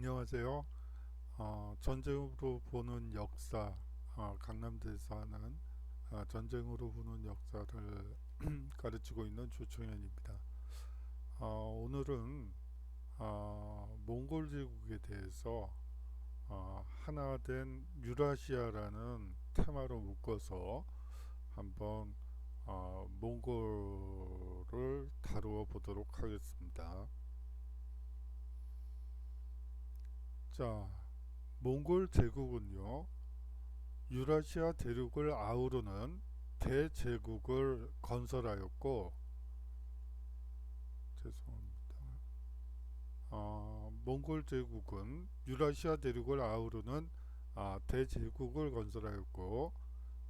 안녕하세요. 전쟁으로 보는 역사, 강남대에서 하는 전쟁으로 보는 역사를 가르치고 있는 조충현입니다. 오늘은 몽골 제국에 대해서 하나 된 유라시아라는 테마로 묶어서 한번 몽골을 다루어 보도록 하겠습니다. 자, 몽골 제국은요, 유라시아 대륙을 아우르는 대제국을 건설하였고, 죄송합니다. 몽골 제국은 유라시아 대륙을 아우르는 대제국을 건설하였고,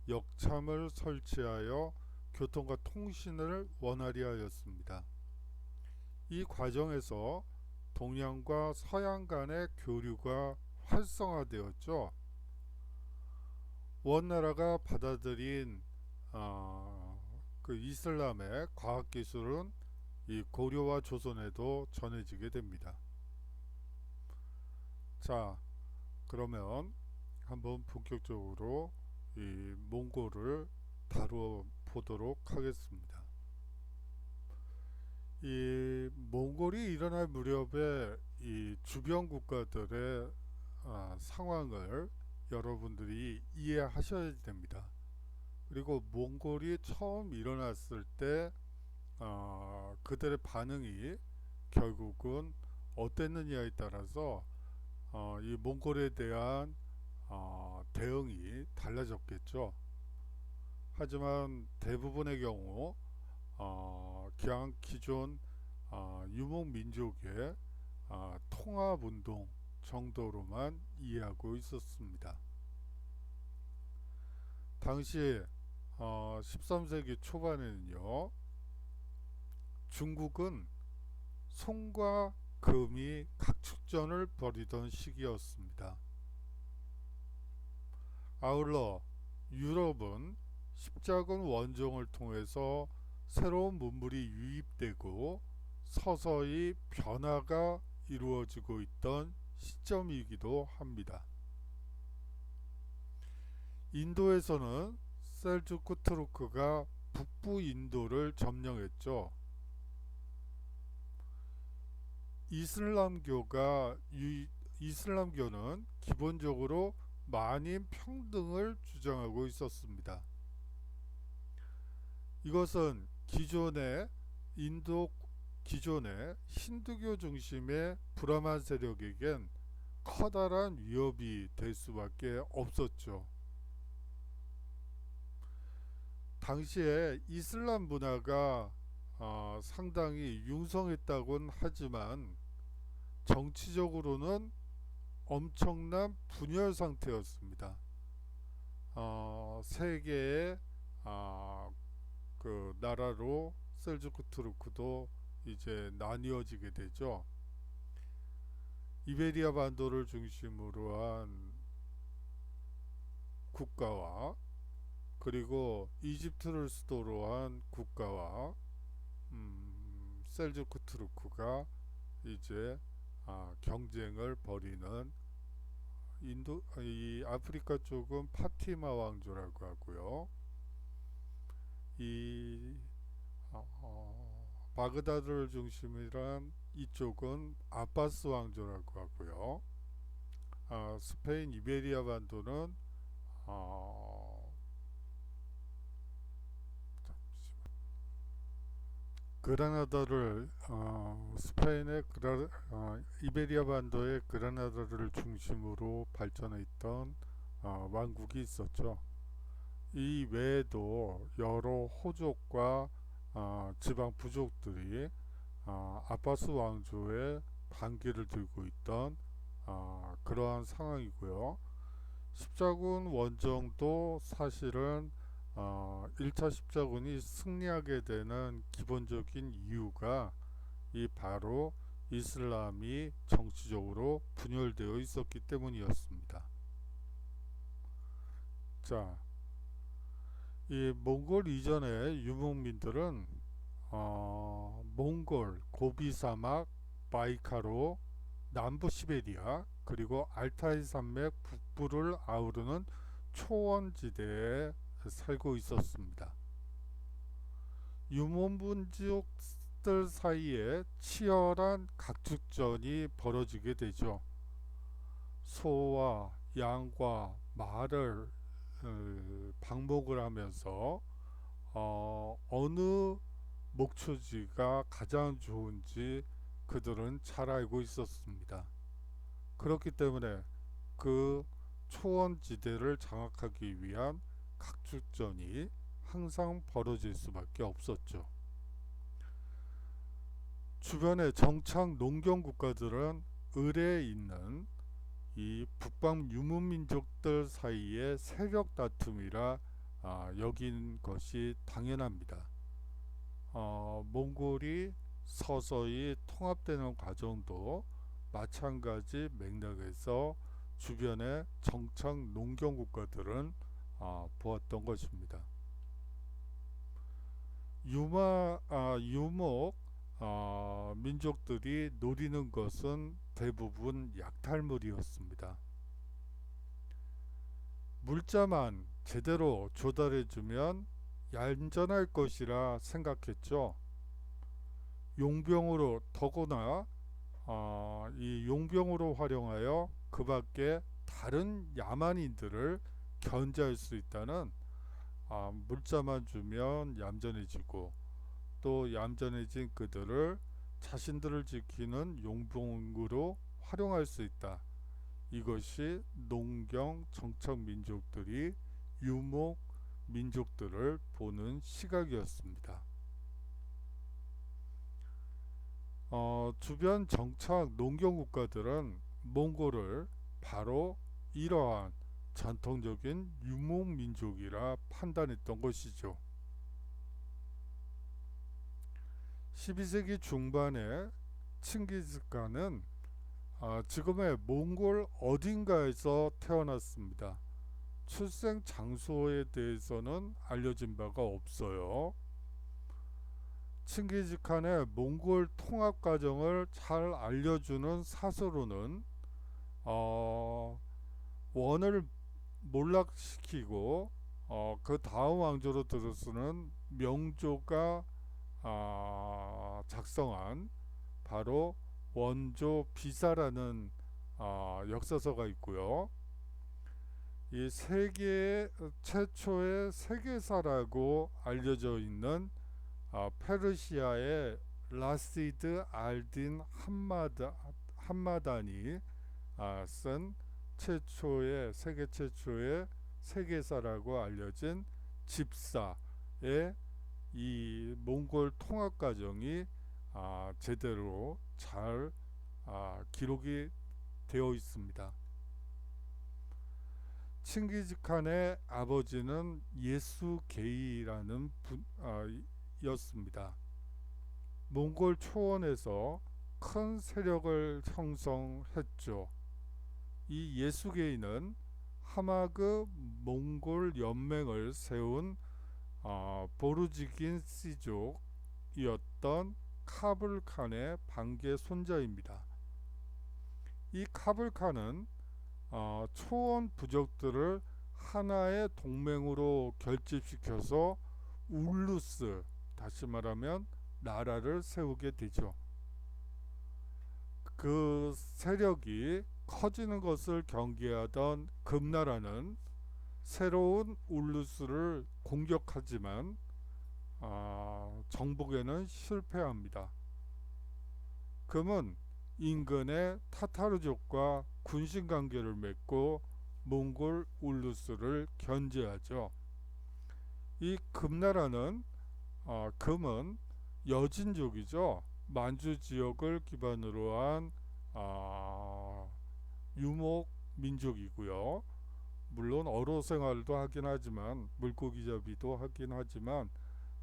역참을 설치하여 교통과 통신을 원활히 하였습니다. 이 과정에서 동양과 서양 간의 교류가 활성화되었죠. 원나라가 받아들인 그 이슬람의 과학기술은 이 고려와 조선에도 전해지게 됩니다. 자, 그러면 한번 본격적으로 이 몽골을 다루어 보도록 하겠습니다. 이 몽골이 일어날 무렵에 이 주변 국가들의 상황을 여러분들이 이해하셔야 됩니다. 그리고 몽골이 처음 일어났을 때 그들의 반응이 결국은 어땠느냐에 따라서 이 몽골에 대한 대응이 달라졌겠죠. 하지만 대부분의 경우 그냥 기존 유목민족의 통합운동 정도로만 이해하고 있었습니다. 당시 13세기 초반에는요, 중국은 송과 금이 각축전을 벌이던 시기였습니다. 아울러 유럽은 십자군 원정을 통해서 새로운 문물이 유입되고 서서히 변화가 이루어지고 있던 시점이기도 합니다. 인도에서는 셀주크 투르크가 북부 인도를 점령했죠. 이슬람교는 기본적으로 만인 평등을 주장하고 있었습니다. 이것은 기존의 힌두교 중심의 브라만 세력에겐 커다란 위협이 될 수밖에 없었죠. 당시에 이슬람 문화가 상당히 융성했다곤 하지만 정치적으로는 엄청난 분열 상태였습니다. 세 개의 그 나라로 셀주크 투르크도 이제 나뉘어지게 되죠. 이베리아 반도를 중심으로 한 국가와 그리고 이집트를 수도로 한 국가와 셀주크 투르크가 이제 경쟁을 벌이는 이 아프리카 쪽은 파티마 왕조라고 하고요. 이 바그다드를 중심으로 한 이쪽은 아바스 왕조라고 하고요. 스페인 이베리아 반도는 그라나다를 스페인의 이베리아 반도의 그라나다를 중심으로 발전해 있던 왕국이 있었죠. 이 외에도 여러 호족과 지방 부족들이 아바스 왕조의 반기를 들고 있던 그러한 상황이고요. 십자군 원정도 사실은 1차 십자군이 승리하게 되는 기본적인 이유가 이 바로 이슬람이 정치적으로 분열되어 있었기 때문이었습니다. 자, 이 몽골 이전의 유목민들은 몽골, 고비 사막, 바이카로 남부 시베리아 그리고 알타이 산맥 북부를 아우르는 초원지대에 살고 있었습니다. 유목민족들 사이에 치열한 각축전이 벌어지게 되죠. 소와 양과 말을 방목을 하면서 어느 목초지가 가장 좋은지 그들은 잘 알고 있었습니다. 그렇기 때문에 그 초원지대를 장악하기 위한 각축전이 항상 벌어질 수밖에 없었죠. 주변의 정착 농경 국가들은 을에 있는 이 북방 유목민족들 사이의 세력 다툼이라 여긴 것이 당연합니다. 몽골이 서서히 통합되는 과정도 마찬가지 맥락에서 주변의 정착 농경 국가들은 보았던 것입니다. 유목 민족들이 노리는 것은 대부분 약탈물이었습니다. 물자만 제대로 조달해주면 얌전할 것이라 생각했죠. 용병으로 더구나 이 용병으로 활용하여 그 밖에 다른 야만인들을 견제할 수 있다는 물자만 주면 얌전해지고 또 얌전해진 그들을 자신들을 지키는 용병으로 활용할 수 있다. 이것이 농경 정착 민족들이 유목 민족들을 보는 시각이었습니다. 주변 정착 농경 국가들은 몽골을 바로 이러한 전통적인 유목 민족이라 판단했던 것이죠. 12세기 중반에 칭기즈칸은 지금의 몽골 어딘가에서 태어났습니다. 출생 장소에 대해서는 알려진 바가 없어요. 칭기즈칸의 몽골 통합 과정을 잘 알려주는 사서로는 원을 몰락시키고 그 다음 왕조로 들어서는 명조가 작성한 바로 원조 비사라는 역사서가 있고요. 이 세계 최초의 세계사라고 알려져 있는 페르시아의 라시드 알딘 함마단이 쓴 세계 최초의 세계사라고 알려진 집사의 이 몽골 통합 과정이 제대로 잘 기록이 되어 있습니다. 칭기즈칸의 아버지는 예수게이라는 였습니다. 몽골 초원에서 큰 세력을 형성했죠. 이 예수게이는 하마그 몽골 연맹을 세운 보르지긴 씨족이었던 카불칸의 반개 손자입니다. 이 카불칸은 초원 부족들을 하나의 동맹으로 결집시켜서 울루스, 다시 말하면 나라를 세우게 되죠. 그 세력이 커지는 것을 경계하던 금나라는 새로운 울루스를 공격하지만 정복에는 실패합니다. 금은 인근의 타타르족과 군신관계를 맺고 몽골 울루스를 견제하죠. 이 금나라는 금은 여진족이죠. 만주 지역을 기반으로 한 유목 민족이고요. 물론 어로 생활도 하긴 하지만 물고기 잡이도 하긴 하지만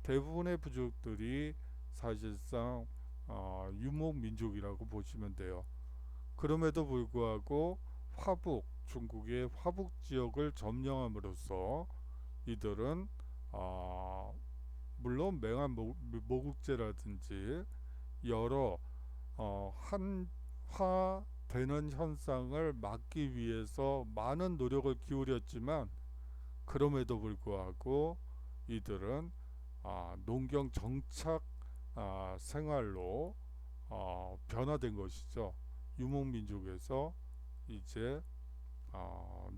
대부분의 부족들이 사실상 유목 민족이라고 보시면 돼요. 그럼에도 불구하고 중국의 화북 지역을 점령함으로써 이들은 물론 맹한 모국제라든지 여러 한화 되는 현상을 막기 위해서 많은 노력을 기울였지만 그럼에도 불구하고 이들은 농경 정착 생활로 변화된 것이죠. 유목민족에서 이제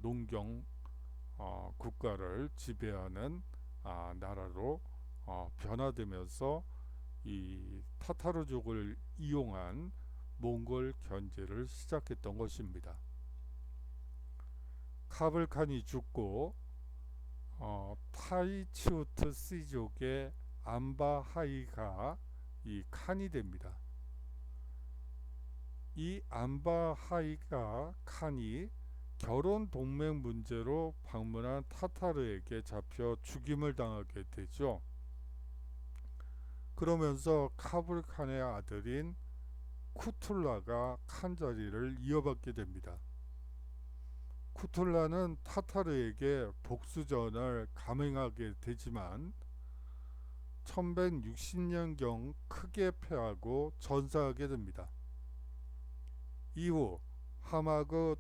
농경 국가를 지배하는 나라로 변화되면서 이 타타르족을 이용한 몽골 견제를 시작했던 것입니다. 카블칸이 죽고 타이치우트 씨족의 암바하이가 이 칸이 됩니다. 이 암바하이가 칸이 결혼 동맹 문제로 방문한 타타르에게 잡혀 죽임을 당하게 되죠. 그러면서 카블칸의 아들인 쿠툴라가 칸 자리를 이어받게 됩니다. 쿠툴라는 타타르에게 복수전을 감행하게 되지만 1160년경 크게 패하고 전사하게 됩니다. 이후 하마그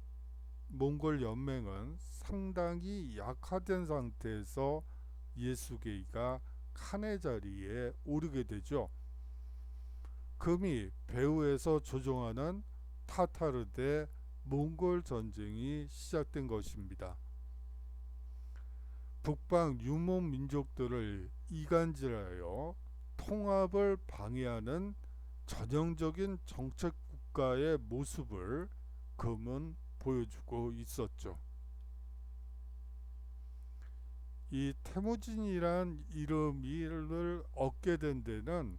몽골 연맹은 상당히 약화된 상태에서 예수게이가 칸의 자리에 오르게 되죠. 금이 배후에서 조종하는 타타르 대 몽골 전쟁이 시작된 것입니다. 북방 유목 민족들을 이간질하여 통합을 방해하는 전형적인 정책 국가의 모습을 금은 보여주고 있었죠. 이 태무진이란 이름을 얻게 된 데는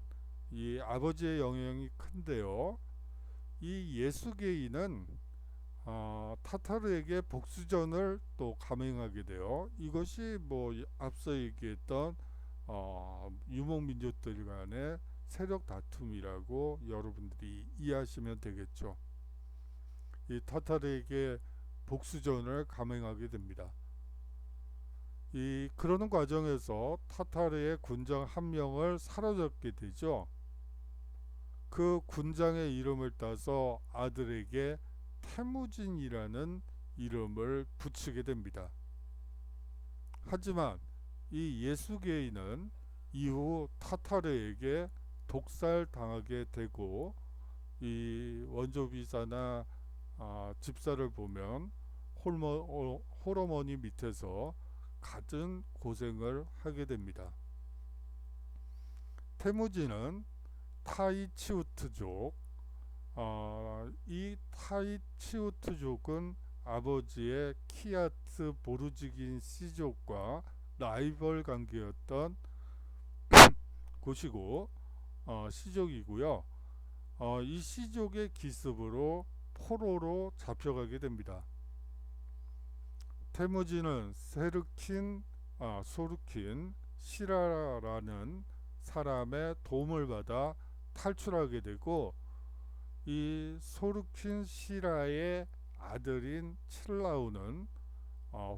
이 아버지의 영향이 큰데요. 이 예수게이는 타타르에게 복수전을 또 감행하게 돼요. 이것이 뭐 앞서 얘기했던 유목민족들 간의 세력 다툼이라고 여러분들이 이해하시면 되겠죠. 이 타타르에게 복수전을 감행하게 됩니다. 그러는 과정에서 타타르의 군장 한 명을 사로잡게 되죠. 그 군장의 이름을 따서 아들에게 태무진이라는 이름을 붙이게 됩니다. 하지만 이 예수게이는 이후 타타르에게 독살당하게 되고 이 원조비사나 집사를 보면 홀어머니 밑에서 갖은 고생을 하게 됩니다. 태무진은 타이치우트족, 이 타이치우트족은 아버지의 키아트 보르지긴 씨족과 라이벌 관계였던 곳이고 씨족이고요. 이 씨족의 기습으로 포로로 잡혀가게 됩니다. 태무진은 소르킨 시라라는 사람의 도움을 받아 탈출하게 되고 이 소르킨 시라의 아들인 칠라우는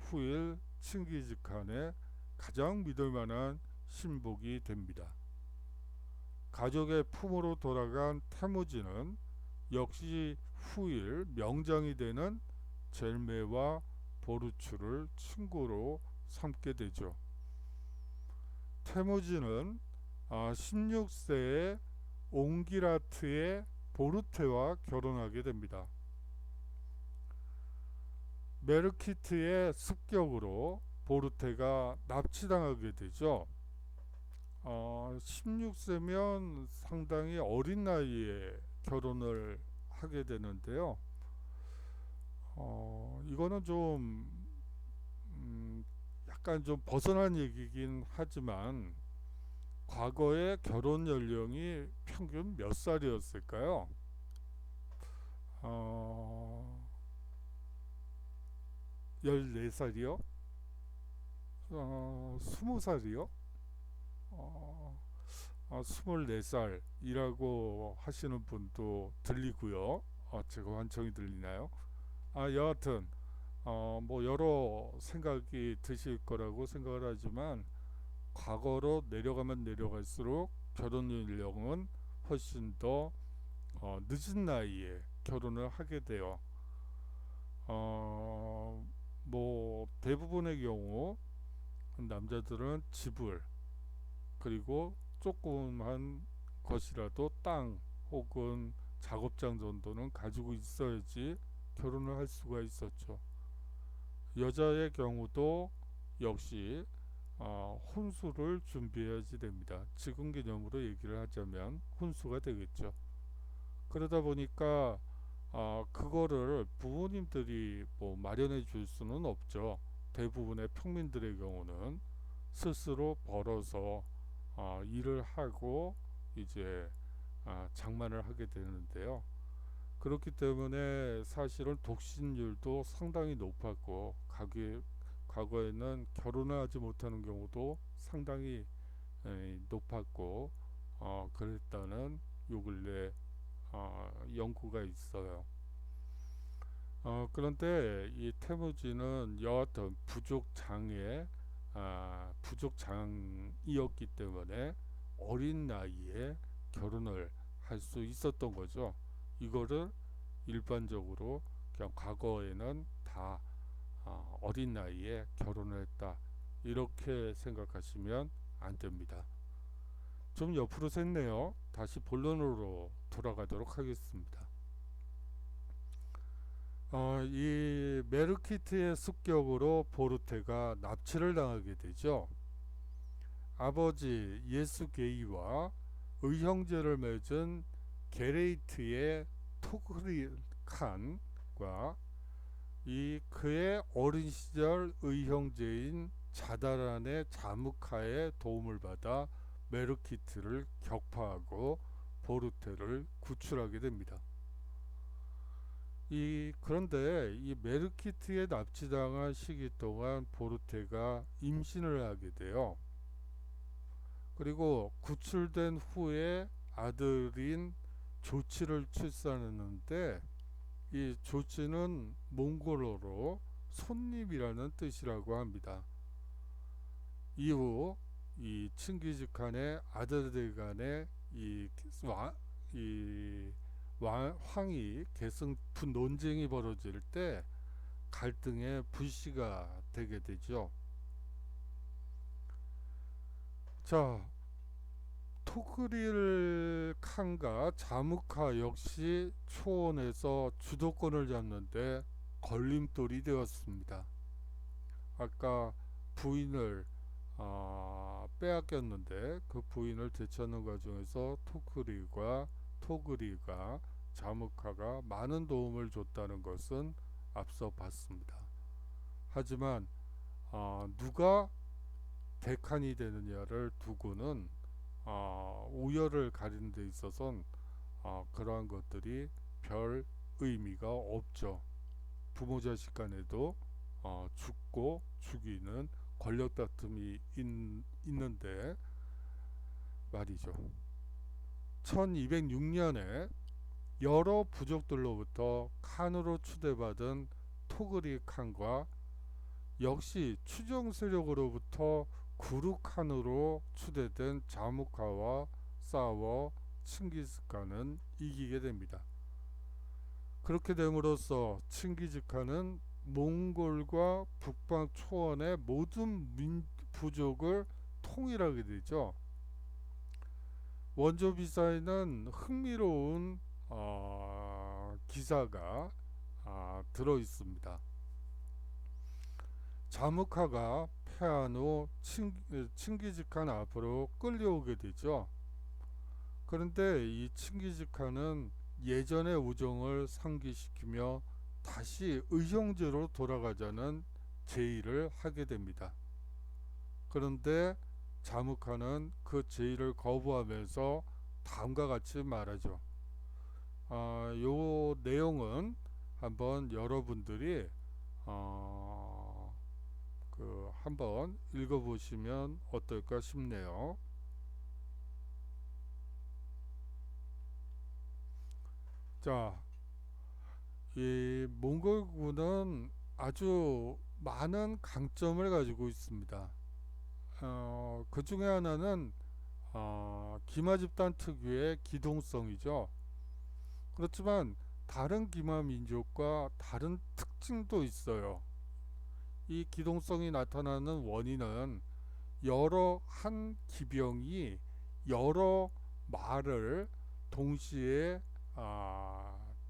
후일 칭기즈칸의 가장 믿을만한 신복이 됩니다. 가족의 품으로 돌아간 태무진은 역시 후일 명장이 되는 젤메와 보르추를 친구로 삼게 되죠. 태무진은 16세에 옹기라트의 보르테와 결혼하게 됩니다. 메르키트의 습격으로 보르테가 납치당하게 되죠. 16세면 상당히 어린 나이에 결혼을 하게 되는데요. 이거는 좀 약간 좀 벗어난 얘기긴 하지만 과거의 결혼 연령이 평균 몇 살이었을까요? 14살이요? 20살이요? 24살이라고 하시는 분도 들리고요. 제가 완전히 들리나요? 여하튼 뭐 여러 생각이 드실 거라고 생각을 하지만 과거로 내려가면 내려갈수록 결혼 연령은 훨씬 더 늦은 나이에 결혼을 하게 돼요. 어, 뭐 대부분의 경우 남자들은 집을, 그리고 조그만 것이라도 땅 혹은 작업장 정도는 가지고 있어야지 결혼을 할 수가 있었죠. 여자의 경우도 역시 혼수를 준비해야지 됩니다. 지금 개념으로 얘기를 하자면 혼수가 되겠죠. 그러다 보니까 그거를 부모님들이 뭐 마련해 줄 수는 없죠. 대부분의 평민들의 경우는 스스로 벌어서 일을 하고 이제 장만을 하게 되는데요. 그렇기 때문에 사실은 독신율도 상당히 높았고, 과거에는 결혼을 하지 못하는 경우도 상당히 높았고, 그랬다는 요 근래 연구가 있어요. 그런데 이 태무지는 여하튼 부족장이었기 때문에 어린 나이에 결혼을 할 수 있었던 거죠. 이거를 일반적으로 그냥 과거에는 다 어린 나이에 결혼을 했다, 이렇게 생각하시면 안 됩니다. 좀 옆으로 샜네요. 다시 본론으로 돌아가도록 하겠습니다. 이 메르키트의 습격으로 보르테가 납치를 당하게 되죠. 아버지 예수게이와 의형제를 맺은 게레이트의 토그릴칸과 이 그의 어린 시절 의형제인 자다란의 자무카의 도움을 받아 메르키트를 격파하고 보르테를 구출하게 됩니다. 그런데 이 메르키트에 납치당한 시기 동안 보르테가 임신을 하게 돼요. 그리고 구출된 후에 아들인 조치를 출산했는데, 이 조치는 몽골어로 손님이라는 뜻이라고 합니다. 이후 이 칭기즈칸의 아들들 간의 이 황이 계승 논쟁이 벌어질 때 갈등의 불씨가 되게 되죠. 자, 토그릴 칸과 자무카 역시 초원에서 주도권을 잡는데 걸림돌이 되었습니다. 아까 부인을 빼앗겼는데 그 부인을 되찾는 과정에서 토그리가 자무카가 많은 도움을 줬다는 것은 앞서 봤습니다. 하지만 누가 대칸이 되느냐를 두고는 우열을 가리는 데 있어서는 그러한 것들이 별 의미가 없죠. 부모 자식 간에도 죽고 죽이는 권력 다툼이 있는데 말이죠. 1206년에 여러 부족들로부터 칸으로 추대받은 토그리 칸과 역시 추정 세력으로부터 구르칸으로 추대된 자무카와 싸워 칭기즈칸은 이기게 됩니다. 그렇게 됨으로써 칭기즈칸은 몽골과 북방 초원의 모든 부족을 통일하게 되죠. 원조 비사에는 흥미로운 기사가 들어 있습니다. 자무카가 패한 후 칭기즈칸 앞으로 끌려오게 되죠. 그런데 이 칭기즈칸은 예전의 우정을 상기시키며 다시 의형제로 돌아가자는 제의를 하게 됩니다. 그런데 자무카는 그 제의를 거부하면서 다음과 같이 말하죠. 요 내용은 한번 여러분들이 한번 읽어보시면 어떨까 싶네요. 자, 이 몽골군은 아주 많은 강점을 가지고 있습니다. 그 중에 하나는 기마 집단 특유의 기동성이죠. 그렇지만 다른 기마 민족과 다른 특징도 있어요. 이 기동성이 나타나는 원인은 여러 한 기병이 여러 말을 동시에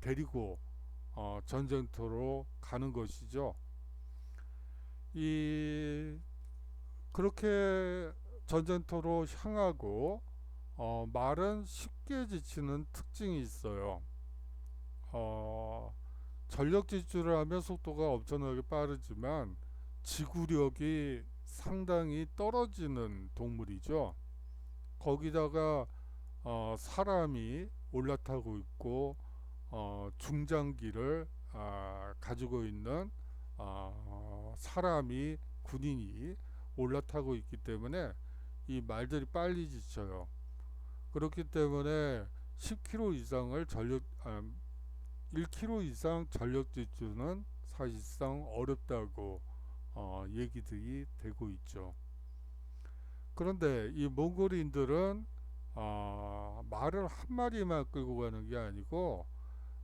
데리고 전쟁터로 가는 것이죠. 이 그렇게 전쟁터로 향하고 말은 쉽게 지치는 특징이 있어요. 전력 질주를 하면 속도가 엄청나게 빠르지만 지구력이 상당히 떨어지는 동물이죠. 거기다가 사람이 올라타고 있고 중장기를 가지고 있는 사람이 군인이 올라타고 있기 때문에 이 말들이 빨리 지쳐요. 그렇기 때문에 10km 이상을 1km 이상 전력 질주는 사실상 어렵다고 얘기들이 되고 있죠. 그런데 이 몽골인들은 말을 한 마리만 끌고 가는 게 아니고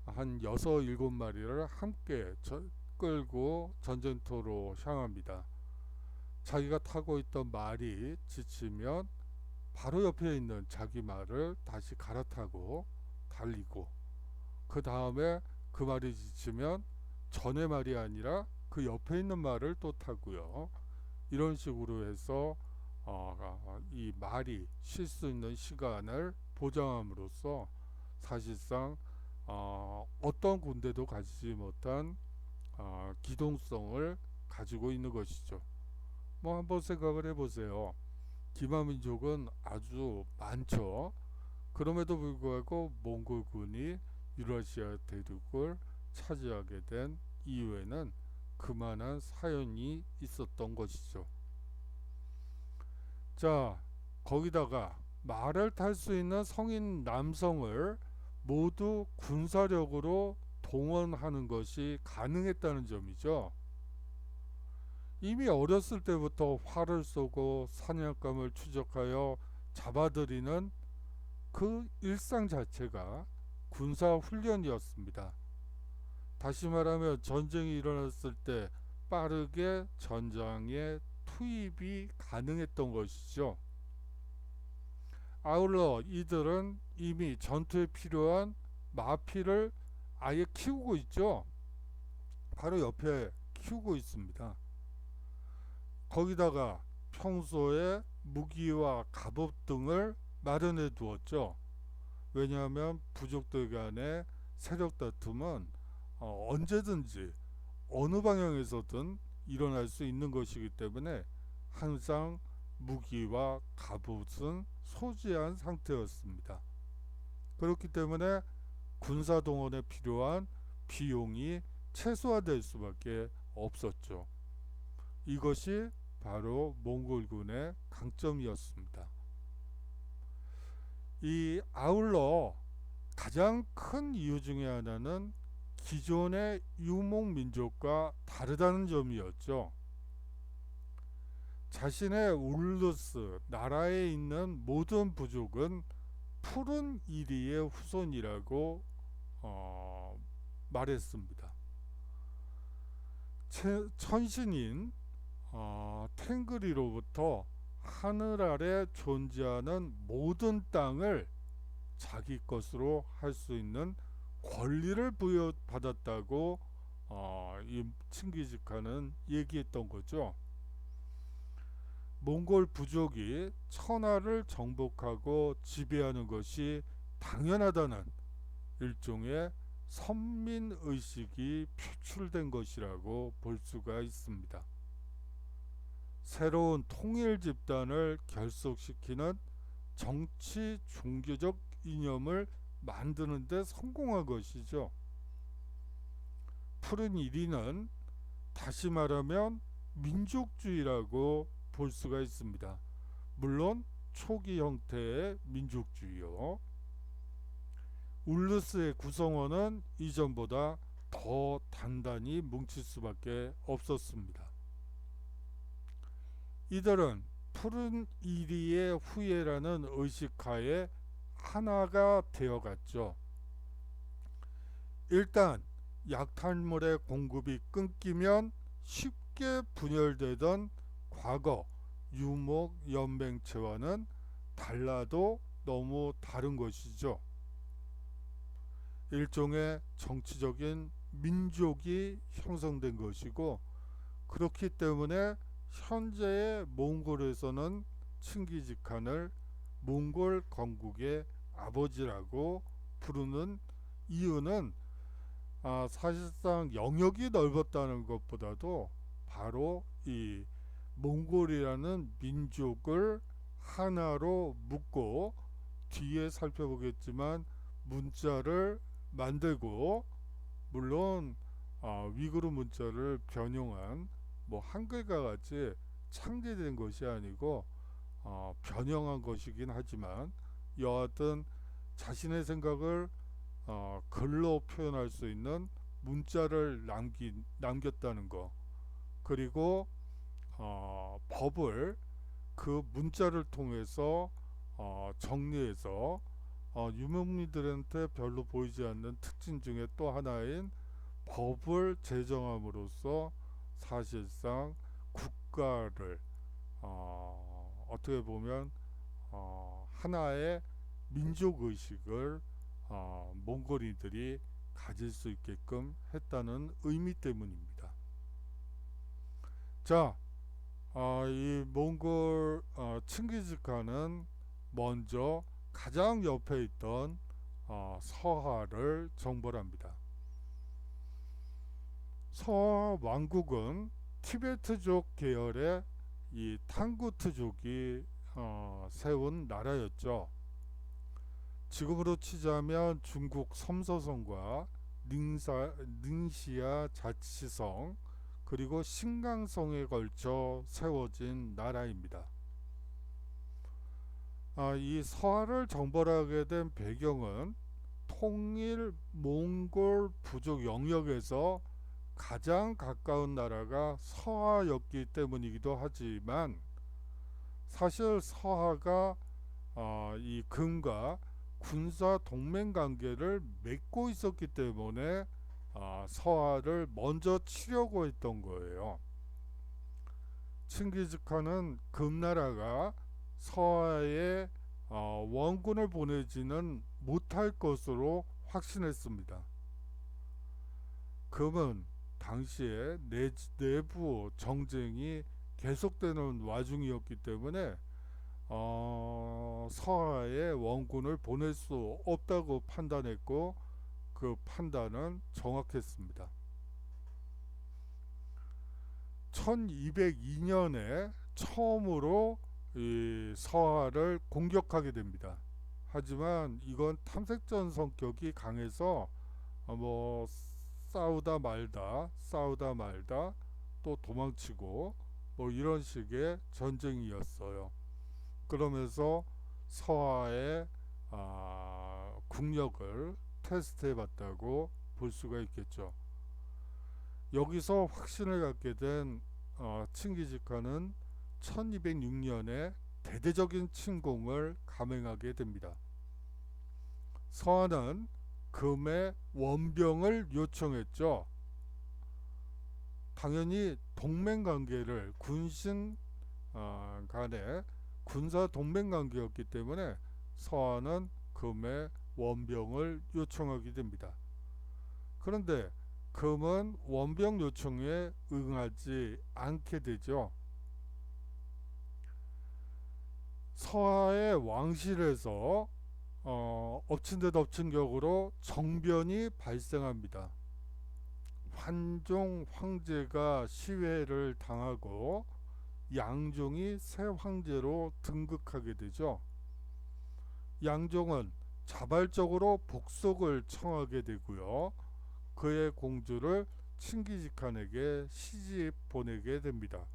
한 6, 7마리를 함께 끌고 전쟁터로 향합니다. 자기가 타고 있던 말이 지치면 바로 옆에 있는 자기 말을 다시 갈아타고 달리고, 그 다음에 그 말이 지치면 전의 말이 아니라 그 옆에 있는 말을 또 타고요. 이런 식으로 해서 이 말이 쉴 수 있는 시간을 보장함으로써 사실상 어떤 군대도 가지지 못한 기동성을 가지고 있는 것이죠. 뭐 한번 생각을 해보세요. 기마민족은 아주 많죠. 그럼에도 불구하고 몽골군이 유라시아 대륙을 차지하게 된 이유에는 그만한 사연이 있었던 것이죠. 자, 거기다가 말을 탈 수 있는 성인 남성을 모두 군사력으로 동원하는 것이 가능했다는 점이죠. 이미 어렸을 때부터 활을 쏘고 사냥감을 추적하여 잡아들이는 그 일상 자체가 군사 훈련이었습니다. 다시 말하면 전쟁이 일어났을 때 빠르게 전장에 투입이 가능했던 것이죠. 아울러 이들은 이미 전투에 필요한 마피를 아예 키우고 있죠. 바로 옆에 키우고 있습니다. 거기다가 평소에 무기와 갑옷 등을 마련해 두었죠. 왜냐하면 부족들 간의 세력 다툼은 언제든지 어느 방향에서든 일어날 수 있는 것이기 때문에 항상 무기와 갑옷은 소지한 상태였습니다. 그렇기 때문에 군사동원에 필요한 비용이 최소화될 수밖에 없었죠. 이것이 바로 몽골군의 강점이었습니다. 이 아울러 가장 큰 이유 중에 하나는 기존의 유목민족과 다르다는 점이었죠. 자신의 울루스, 나라에 있는 모든 부족은 푸른 이리의 후손이라고 말했습니다. 천신인 탱그리로부터 하늘 아래 존재하는 모든 땅을 자기 것으로 할 수 있는 권리를 부여받았다고 이 칭기즈칸은 얘기했던 거죠. 몽골 부족이 천하를 정복하고 지배하는 것이 당연하다는 일종의 선민의식이 표출된 것이라고 볼 수가 있습니다. 새로운 통일 집단을 결속시키는 정치 종교적 이념을 만드는 데 성공한 것이죠. 푸른 이리는 다시 말하면 민족주의라고 볼 수가 있습니다. 물론 초기 형태의 민족주의요. 울루스의 구성원은 이전보다 더 단단히 뭉칠 수밖에 없었습니다. 이들은 푸른 이리의 후예라는 의식하에 하나가 되어갔죠. 일단 약탈물의 공급이 끊기면 쉽게 분열되던 과거 유목연맹체와는 달라도 너무 다른 것이죠. 일종의 정치적인 민족이 형성된 것이고, 그렇기 때문에 현재의 몽골에서는 칭기즈칸을 몽골 건국의 아버지라고 부르는 이유는 사실상 영역이 넓었다는 것보다도 바로 이 몽골이라는 민족을 하나로 묶고, 뒤에 살펴보겠지만 문자를 만들고, 물론 위구르 문자를 변형한 뭐 한글과 같이 창제된 것이 아니고 변형한 것이긴 하지만, 여하튼 자신의 생각을 글로 표현할 수 있는 문자를 남겼다는 거, 그리고 법을 그 문자를 통해서 정리해서 유목민들한테 별로 보이지 않는 특징 중에 또 하나인 법을 제정함으로써 사실상 국가를 어떻게 보면 하나의 민족의식을 몽골인들이 가질 수 있게끔 했다는 의미 때문입니다. 자, 이 몽골 칭기즈칸은 먼저 가장 옆에 있던 서하를 정벌합니다. 서하 왕국은 티베트족 계열의 이 탕구트족이 세운 나라였죠. 지금으로 치자면 중국 섬서성과 닝시아 자치성, 그리고 신강성에 걸쳐 세워진 나라입니다. 이 서하를 정벌하게 된 배경은 통일 몽골 부족 영역에서 가장 가까운 나라가 서하였기 때문이기도 하지만, 사실 서하가 이 금과 군사 동맹 관계를 맺고 있었기 때문에 서하를 먼저 치려고 했던 거예요. 칭기즈칸은 금나라가 서하에 원군을 보내지는 못할 것으로 확신했습니다. 금은 당시에 내부 정쟁이 계속되는 와중이었기 때문에 서하에 원군을 보낼 수 없다고 판단했고, 그 판단은 정확했습니다. 1202년에 처음으로 이 서하를 공격하게 됩니다. 하지만 이건 탐색전 성격이 강해서 뭐 싸우다 말다 또 도망치고 뭐 이런 식의 전쟁이었어요. 그러면서 서하의 국력을 테스트해 봤다고 볼 수가 있겠죠. 여기서 확신을 갖게 된 칭기즈칸은 1206년에 대대적인 침공을 감행하게 됩니다. 서하는 금의 원병을 요청했죠. 당연히 동맹관계를 군신 간의 군사 동맹관계였기 때문에 서하는 금의 원병을 요청하게 됩니다. 그런데 금은 원병 요청에 응하지 않게 되죠. 서하의 왕실에서 엎친 데 덮친 격으로 정변이 발생합니다. 환종 황제가 시해를 당하고 양종이 새 황제로 등극하게 되죠. 양종은 자발적으로 복속을 청하게 되고요. 그의 공주를 칭기즈칸에게 시집 보내게 됩니다.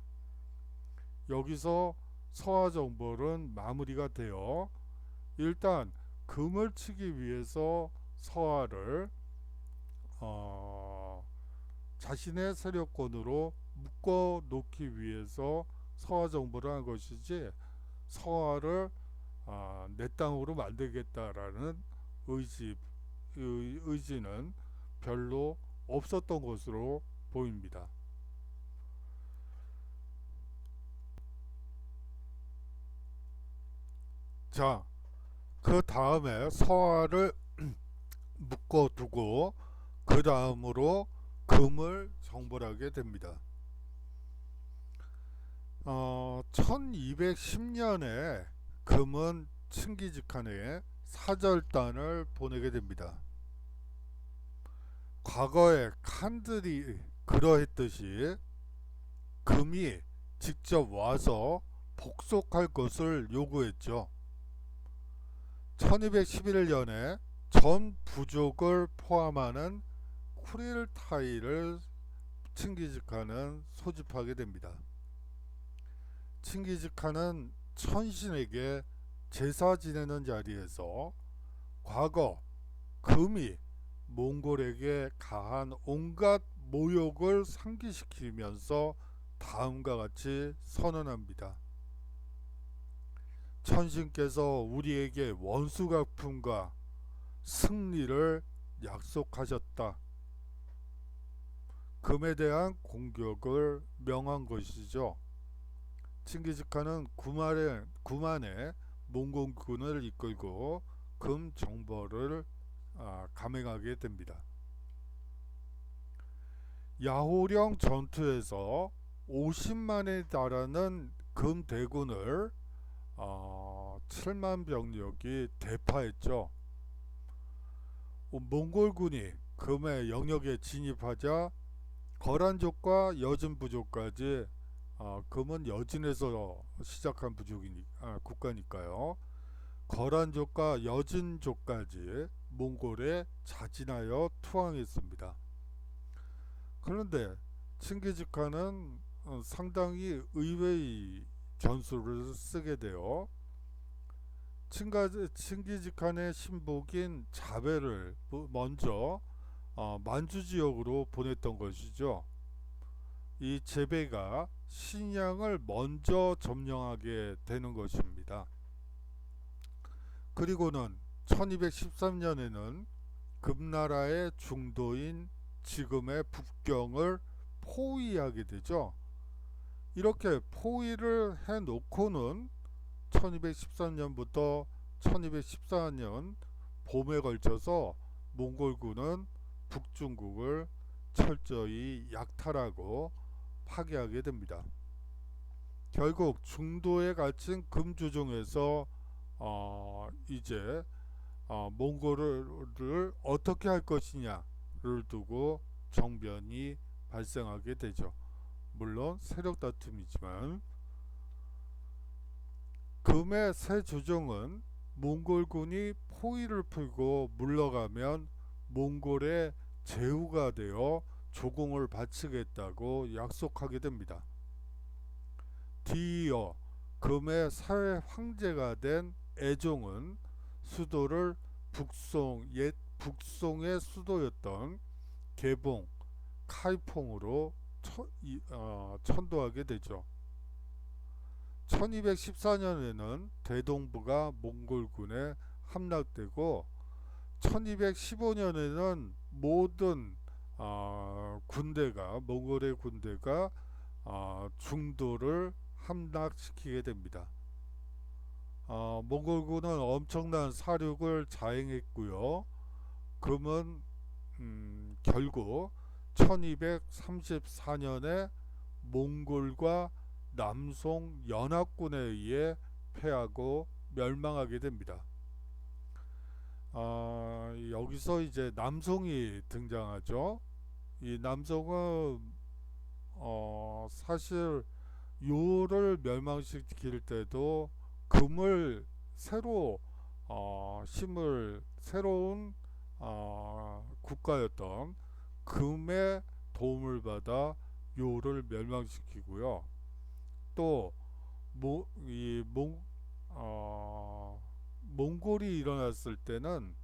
여기서 서하 정벌은 마무리가 되어, 일단 금을 치기 위해서 서하를 자신의 세력권으로 묶어 놓기 위해서 서하 정벌을 한 것이지, 서하를 내 땅으로 만들겠다라는 의지는 별로 없었던 것으로 보입니다. 자, 그 다음에 서화를 묶어두고 그 다음으로 금을 정벌하게 됩니다. 1210년에 금은 칭기즈칸에 사절단을 보내게 됩니다. 과거에 칸들이 그러했듯이 금이 직접 와서 복속할 것을 요구했죠. 1211년에 전 부족을 포함하는 쿠릴타이를 칭기즈칸은 소집하게 됩니다. 칭기즈칸은 천신에게 제사 지내는 자리에서 과거 금이 몽골에게 가한 온갖 모욕을 상기시키면서 다음과 같이 선언합니다. 천신께서 우리에게 원수 갚음과 승리를 약속하셨다. 금에 대한 공격을 명한 것이죠. 칭기즈칸은 구만의 몽골군을 이끌고 금 정벌을 감행하게 됩니다. 야호령 전투에서 50만에 달하는 금 대군을 7만 병력이 대파했죠. 몽골군이 금의 영역에 진입하자 거란족과 여진 부족까지 금은 여진에서 시작한 국가니까요. 거란족과 여진족까지 몽골에 자진하여 투항했습니다. 그런데 칭기즈칸은 상당히 의외의 전술을 쓰게 되어 칭기즈칸의 신복인 자베를 먼저 만주 지역으로 보냈던 것이죠. 이 제베가 신양을 먼저 점령하게 되는 것입니다. 그리고는 1213년에는 금나라의 중도인 지금의 북경을 포위하게 되죠. 이렇게 포위를 해놓고는 1213년부터 1214년 봄에 걸쳐서 몽골군은 북중국을 철저히 약탈하고 파괴하게 됩니다. 결국 중도에 갇힌 금주중에서 이제 몽골을 어떻게 할 것이냐를 두고 정변이 발생하게 되죠. 물론 세력 다툼이지만 금의 새 주종은 몽골군이 포위를 풀고 물러가면 몽골의 제후가 되어 조공을 바치겠다고 약속하게 됩니다. 뒤이어 금의 새 황제가 된 애종은 수도를 옛 북송의 수도였던 개봉, 카이퐁으로 천도하게 되죠. 1214년에는 대동부가 몽골군에 함락되고 1215년에는 모든 몽골의 군대가 중도를 함락시키게 됩니다. 몽골군은 엄청난 사륙을 자행했고요. 금은 결국 1234년에 몽골과 남송 연합군에 의해 패하고 멸망하게 됩니다. 여기서 이제 남송이 등장하죠. 이 남송은 사실 요를 멸망시킬 때도 금을 새로 심을 새로운 국가였던 금의 도움을 받아 요를 멸망시키고요. 또 몽골이 일어났을 때는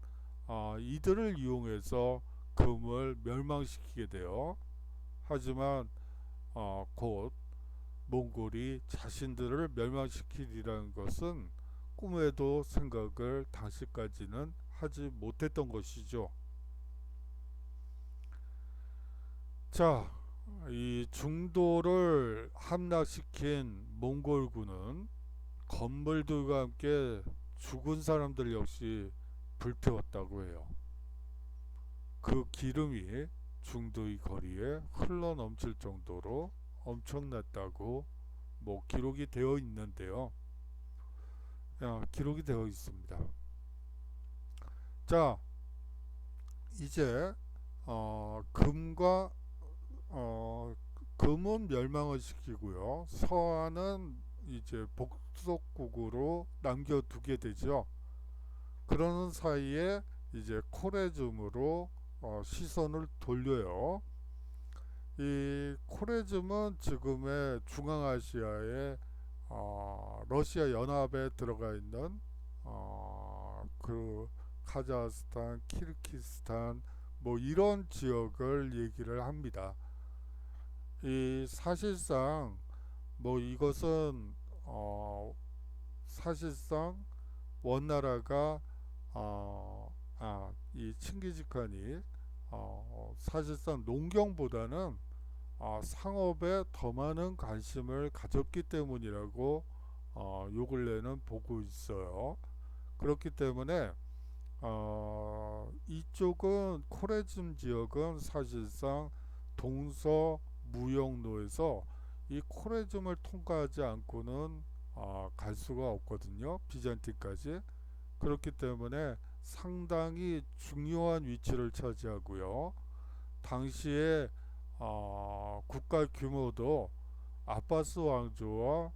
이들을 이용해서 금을 멸망시키게 돼요. 하지만 곧 몽골이 자신들을 멸망시키리라는 것은 꿈에도 생각을 당시까지는 하지 못했던 것이죠. 자, 이 중도를 함락시킨 몽골군은 건물들과 함께 죽은 사람들 역시 불태웠다고 해요. 그 기름이 중도의 거리에 흘러 넘칠 정도로 엄청났다고 기록이 되어 있는데요. 기록이 되어 있습니다. 자, 이제 금과 금은 멸망을 시키고요. 서한은 이제 복속국으로 남겨두게 되죠. 그러는 사이에 이제 코레즘으로 시선을 돌려요. 이 코레즘은 지금의 중앙아시아의 러시아 연합에 들어가 있는 그 카자흐스탄, 키르기스탄 이런 지역을 얘기를 합니다. 이 사실상 이것은 사실상 원나라가 이 칭기즈칸이 사실상 농경보다는 상업에 더 많은 관심을 가졌기 때문이라고 요 근래는 보고 있어요. 그렇기 때문에 이쪽은 코레즘 지역은 사실상 동서 무역로에서 이 코레즘을 통과하지 않고는 갈 수가 없거든요. 비잔틴까지. 그렇기 때문에 상당히 중요한 위치를 차지하고요. 당시에 국가 규모도 아바스 왕조와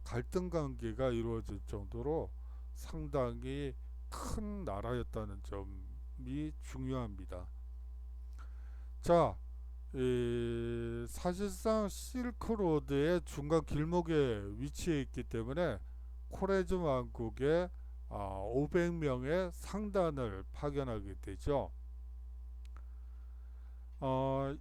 갈등 관계가 이루어질 정도로 상당히 큰 나라였다는 점이 중요합니다. 자, 사실상 실크로드의 중간 길목에 위치해 있기 때문에 코레즘 왕국에 500명의 상단을 파견하게 되죠.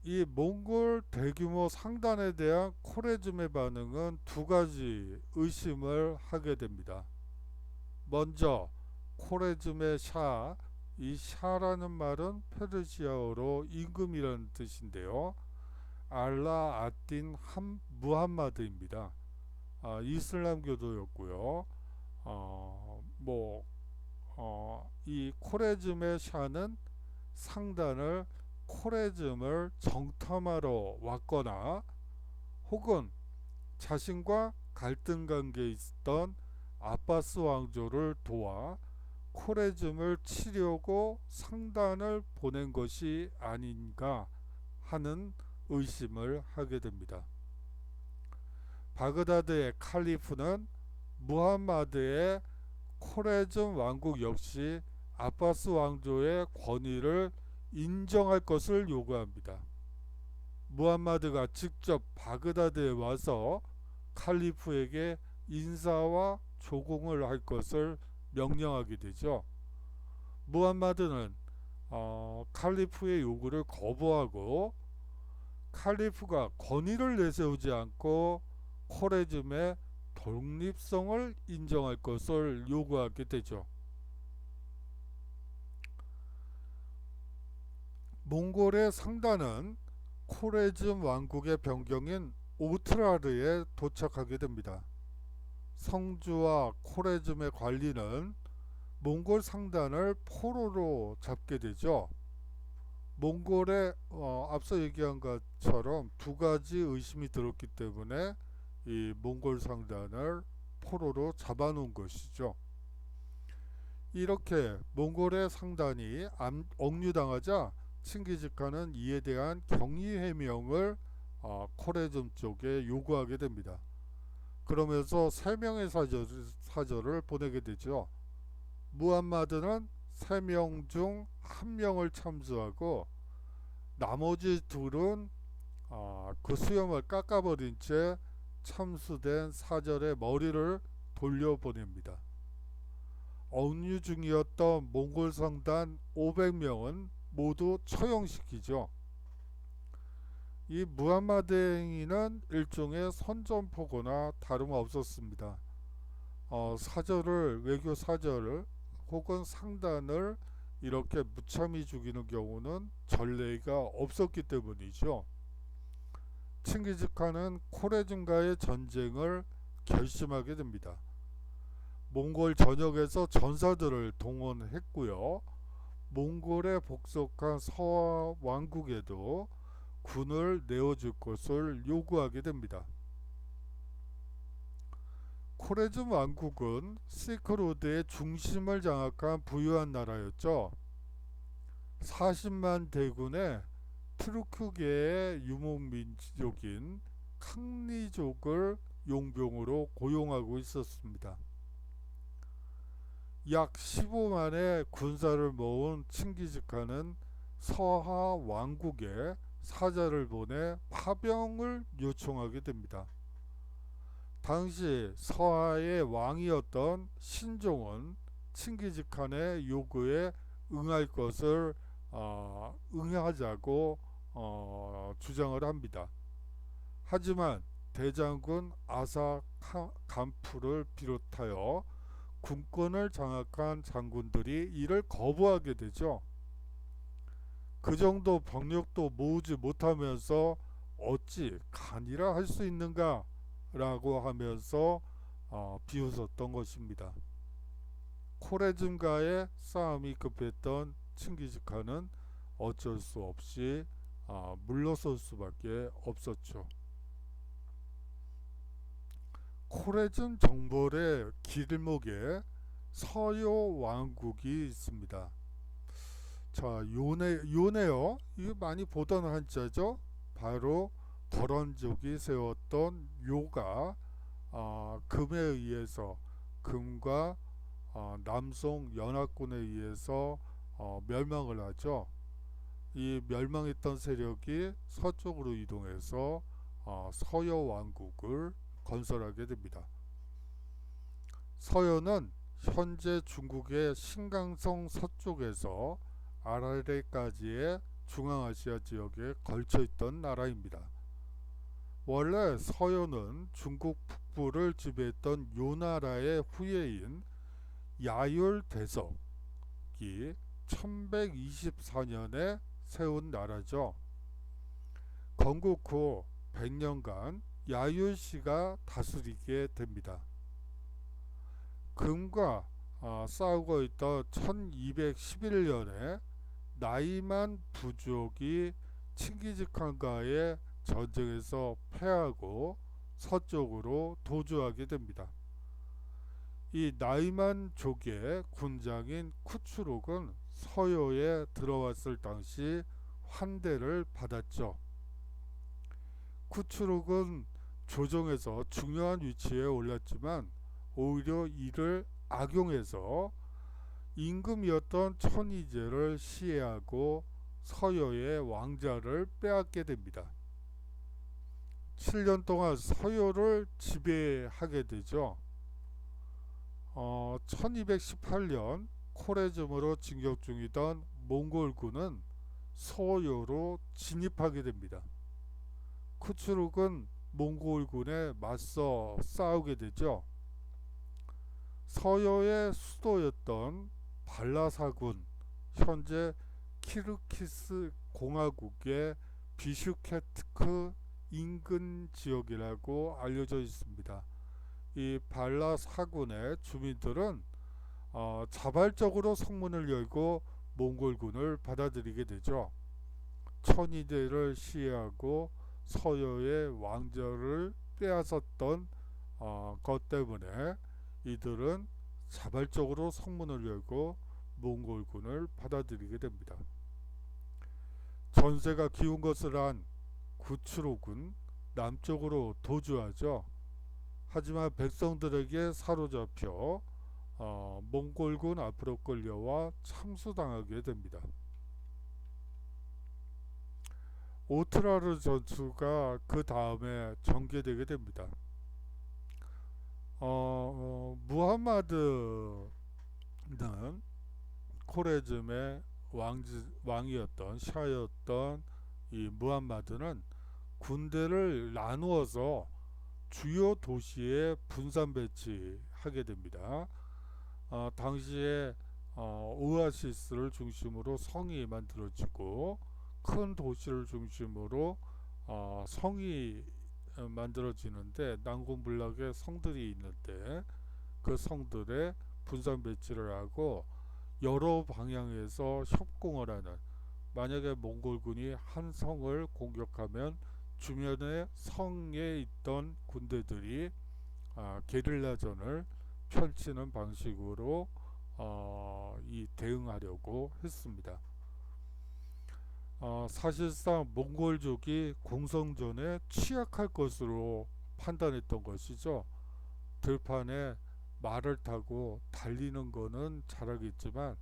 이 몽골 대규모 상단에 대한 코레즘의 반응은 두 가지 의심을 하게 됩니다. 먼저 코레즘의 샤, 이 샤라는 말은 페르시아어로 임금이라는 뜻인데요. 알라 아딘 무함마드입니다. 이슬람교도였고요. 이 코레즘의 샤는 상단을 코레즘을 정탐하러 왔거나 혹은 자신과 갈등 관계에 있었던 아바스 왕조를 도와 코레즘을 치려고 상단을 보낸 것이 아닌가 하는 의심을 하게 됩니다. 바그다드의 칼리프는 무함마드의 코레즘 왕국 역시 아바스 왕조의 권위를 인정할 것을 요구합니다. 무함마드가 직접 바그다드에 와서 칼리프에게 인사와 조공을 할 것을 명령하게 되죠. 무함마드는 칼리프의 요구를 거부하고 칼리프가 권위를 내세우지 않고 코레즘의 독립성을 인정할 것을 요구하게 되죠. 몽골의 상단은 코레즘 왕국의 변경인 오트라르에 도착하게 됩니다. 성주와 코레즘의 관리는 몽골 상단을 포로로 잡게 되죠. 몽골에 앞서 얘기한 것처럼 두 가지 의심이 들었기 때문에 이 몽골 상단을 포로로 잡아놓은 것이죠. 이렇게 몽골의 상단이 억류당하자 칭기즈칸은 이에 대한 경의 해명을 코레즘 쪽에 요구하게 됩니다. 그러면서 3명의 사절을 보내게 되죠. 무함마드는 3명 중 1명을 참수하고 나머지 둘은 그 수염을 깎아버린 채 참수된 사절의 머리를 돌려보냅니다. 억류 중이었던 몽골 상단 500명은 모두 처형시키죠. 이 무함마드의 행위는 일종의 선전포고나 다름없었습니다. 외교 사절을 혹은 상단을 이렇게 무참히 죽이는 경우는 전례가 없었기 때문이죠. 칭기즈칸은 코레즘과의 전쟁을 결심하게 됩니다. 몽골 전역에서 전사들을 동원했고요. 몽골에 복속한 서하 왕국에도 군을 내어줄 것을 요구하게 됩니다. 코레즘 왕국은 실크로드의 중심을 장악한 부유한 나라였죠. 40만 대군의 트루크계의 유목민족인 캉리족을 용병으로 고용하고 있었습니다. 약 15만의 군사를 모은 칭기즈칸은 서하 왕국에 사자를 보내 파병을 요청하게 됩니다. 당시 서하의 왕이었던 신종은 칭기즈칸의 요구에 응할 것을 응하자고 주장을 합니다. 하지만 대장군 아사 간푸를 비롯하여 군권을 장악한 장군들이 이를 거부하게 되죠. 그 정도 병력도 모으지 못하면서 어찌 간이라 할 수 있는가 라고 하면서 비웃었던 것입니다. 코레즘과의 싸움이 급했던 칭기즈칸은 어쩔 수 없이 물러설 수밖에 없었죠. 코레즘 정벌의 길목에 서요 왕국이 있습니다. 자, 요네요. 이거 많이 보던 한자죠. 바로 거란족이 세웠던 요가 금에 의해서 금과 남송 연합군에 의해서 멸망을 하죠. 이 멸망했던 세력이 서쪽으로 이동해서 서여 왕국을 건설하게 됩니다. 서여는 현재 중국의 신강성 서쪽에서 아라레까지의 중앙아시아 지역에 걸쳐 있던 나라입니다. 원래 서여는 중국 북부를 지배했던 요나라의 후예인 야율 대석이 1124년에 세운 나라죠. 건국 후 100년간 야율씨가 다스리게 됩니다. 금과 싸우고 있던 1211년에 나이만 부족이 칭기즈칸과의 전쟁에서 패하고 서쪽으로 도주하게 됩니다. 이 나이만 족의 군장인 쿠추룩은 서요에 들어왔을 당시 환대를 받았죠. 쿠추룩은 조정에서 중요한 위치에 올랐지만 오히려 이를 악용해서 임금이었던 천이제를 시해하고 서여의 왕자를 빼앗게 됩니다. 7년 동안 서여를 지배하게 되죠. 1218년 코레즘으로 진격 중이던 몽골군은 서여로 진입하게 됩니다. 쿠추룩은 몽골군에 맞서 싸우게 되죠. 서여의 수도였던 발라사군, 현재 키르키스 공화국의 비슈케트크 인근 지역이라고 알려져 있습니다. 이 발라사군의 주민들은 자발적으로 성문을 열고 몽골군을 받아들이게 되죠. 천이대를 시해하고 서여의 왕자를 빼앗았던 것 때문에 이들은 자발적으로 성문을 열고 몽골군을 받아들이게 됩니다. 전세가 기운 것을 안 구추록은 남쪽으로 도주하죠. 하지만 백성들에게 사로잡혀 몽골군 앞으로 끌려와 참수당하게 됩니다. 오트라르 전투가 그 다음에 전개되게 됩니다. 무함마드는 코레즘의 왕이었던 샤였던 이 무함마드는 군대를 나누어서 주요 도시에 분산 배치하게 됩니다. 당시에 오아시스를 중심으로 성이 만들어지고 큰 도시를 중심으로 성이 만들어지는데 난공불락의 성들이 있는데 그 성들의 분산 배치를 하고 여러 방향에서 협공을 하는, 만약에 몽골군이 한 성을 공격하면 주변의 성에 있던 군대들이 게릴라전을 펼치는 방식으로 이 대응하려고 했습니다. 사실상 몽골족이 공성전에 취약할 것으로 판단했던 것이죠. 들판에 말을 타고 달리는 거는 잘하겠지만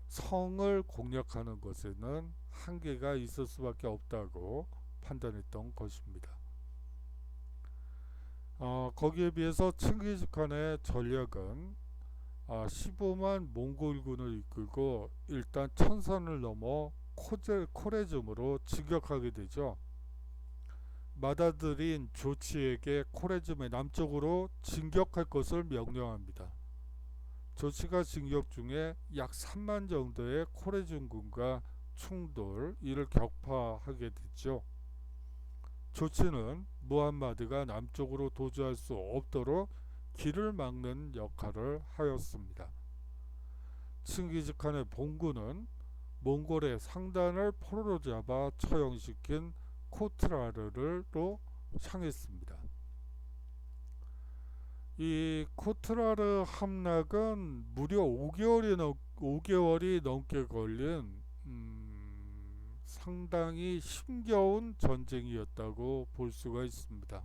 성을 공략하는 것에는 한계가 있을 수밖에 없다고 판단했던 것입니다. 거기에 비해서 칭기즈칸의 전략은 15만 몽골군을 이끌고 일단 천산을 넘어 코레즘으로 진격하게 되죠. 맏아들인 조치에게 코레즘의 남쪽으로 진격할 것을 명령합니다. 조치가 진격 중에 약 3만 정도의 코레즘군과 충돌, 이를 격파하게 됐죠. 조치는 무함마드가 남쪽으로 도주할 수 없도록 길을 막는 역할을 하였습니다. 칭기즈칸의 본군은 몽골의 상단을 포로로 잡아 처형시킨 코트라르로 향했습니다. 이 코트라르 함락은 무려 5개월이 넘게 걸린 상당히 힘겨운 전쟁이었다고 볼 수가 있습니다.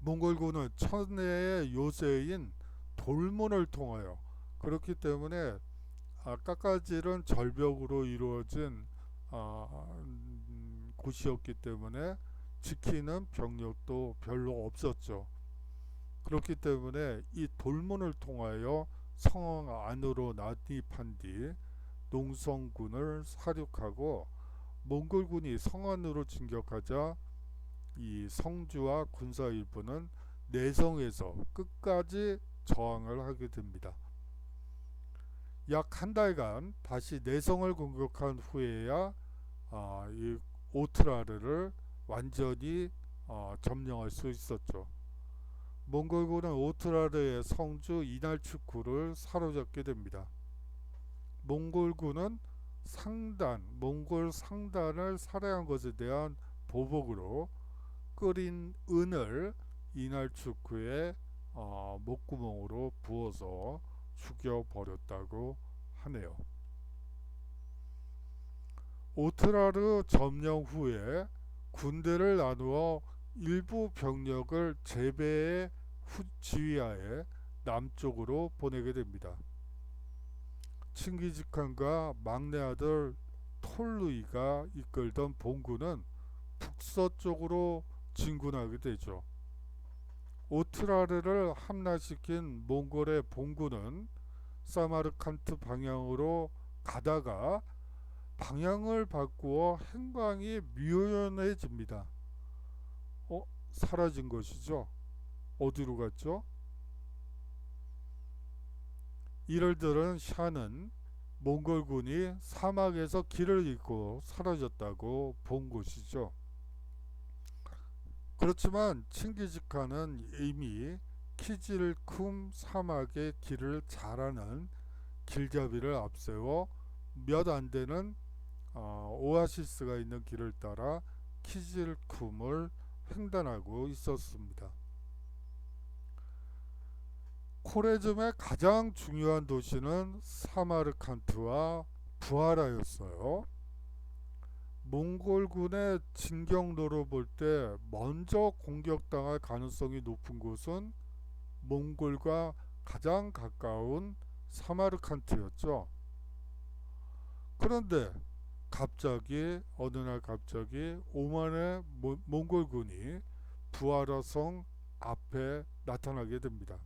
몽골군은 천내의 요새인 돌문을 통하여, 그렇기 때문에 깎아지른 절벽으로 이루어진 곳이었기 때문에 지키는 병력도 별로 없었죠. 그렇기 때문에 이 돌문을 통하여 성 안으로 난입한 뒤 농성군을 사륙하고, 몽골군이 성 안으로 진격하자 이 성주와 군사 일부는 내성에서 끝까지 저항을 하게 됩니다. 약 한 달간 다시 내성을 공격한 후에야 이 오트라르를 완전히 점령할 수 있었죠. 몽골군은 오트라르의 성주 이날축구를 사로잡게 됩니다. 몽골군은 몽골 상단을 살해한 것에 대한 보복으로 끓인 은을 이날축구의 목구멍으로 부어서 죽여버렸다고 하네요. 오트라르 점령 후에 군대를 나누어 일부 병력을 제베의 지휘하에 남쪽으로 보내게 됩니다. 칭기즈칸과 막내 아들 톨루이가 이끌던 본군은 북서쪽으로 진군하게 되죠. 오트라르를 함락시킨 몽골의 본군은 사마르칸트 방향으로 가다가 방향을 바꾸어 행방이 묘연해집니다. 사라진 것이죠. 어디로 갔죠? 이를 들은 샤는 몽골군이 사막에서 길을 잃고 사라졌다고 본 것이죠. 그렇지만 칭기즈칸은 이미 키질쿰 사막의 길을 잘 아는 길잡이를 앞세워 몇 안 되는 오아시스가 있는 길을 따라 키질쿰을 횡단하고 있었습니다. 코레즘의 가장 중요한 도시는 사마르칸트와 부하라였어요. 몽골군의 진격로로 볼 때 먼저 공격당할 가능성이 높은 곳은 몽골과 가장 가까운 사마르칸트였죠. 그런데 어느 날 갑자기 오만의 몽골군이 부하라성 앞에 나타나게 됩니다.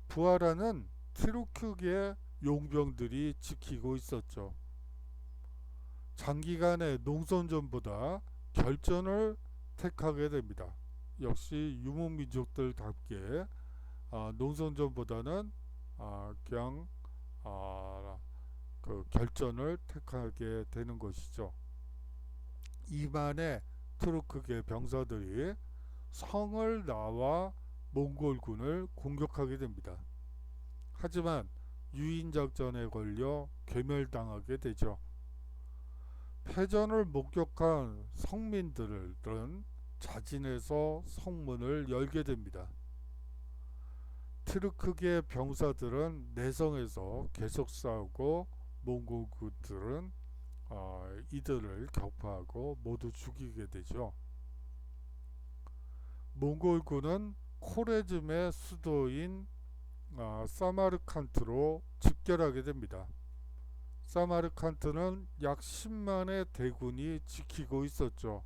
부하라는 티르크의 용병들이 지키고 있었죠. 장기간의 농선전보다 결전을 택하게 됩니다. 역시 유목민족들답게 농선전보다는 그냥 그 결전을 택하게 되는 것이죠. 이만의 투르크계 병사들이 성을 나와 몽골군을 공격하게 됩니다. 하지만 유인작전에 걸려 괴멸당하게 되죠. 패전을 목격한 성민들은 자진해서 성문을 열게 됩니다. 트르크계 병사들은 내성에서 계속 싸우고 몽골군들은 이들을 격파하고 모두 죽이게 되죠. 몽골군은 코레즘의 수도인 사마르칸트로 집결하게 됩니다. 사마르칸트는 약 10만의 대군이 지키고 있었죠.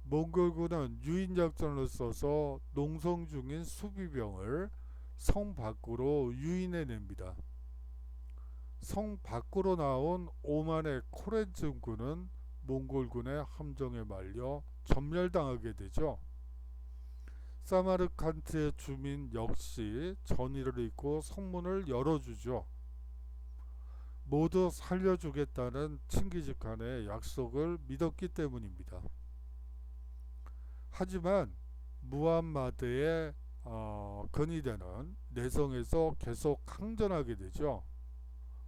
몽골군은 유인작전을 써서 농성 중인 수비병을 성 밖으로 유인해냅니다. 성 밖으로 나온 5만의 코레즘군은 몽골군의 함정에 말려 전멸당하게 되죠. 사마르칸트의 주민 역시 전의를 잊고 성문을 열어주죠. 모두 살려주겠다는 칭기즈칸의 약속을 믿었기 때문입니다. 하지만 무함마드의 건의대는 내성에서 계속 항전하게 되죠.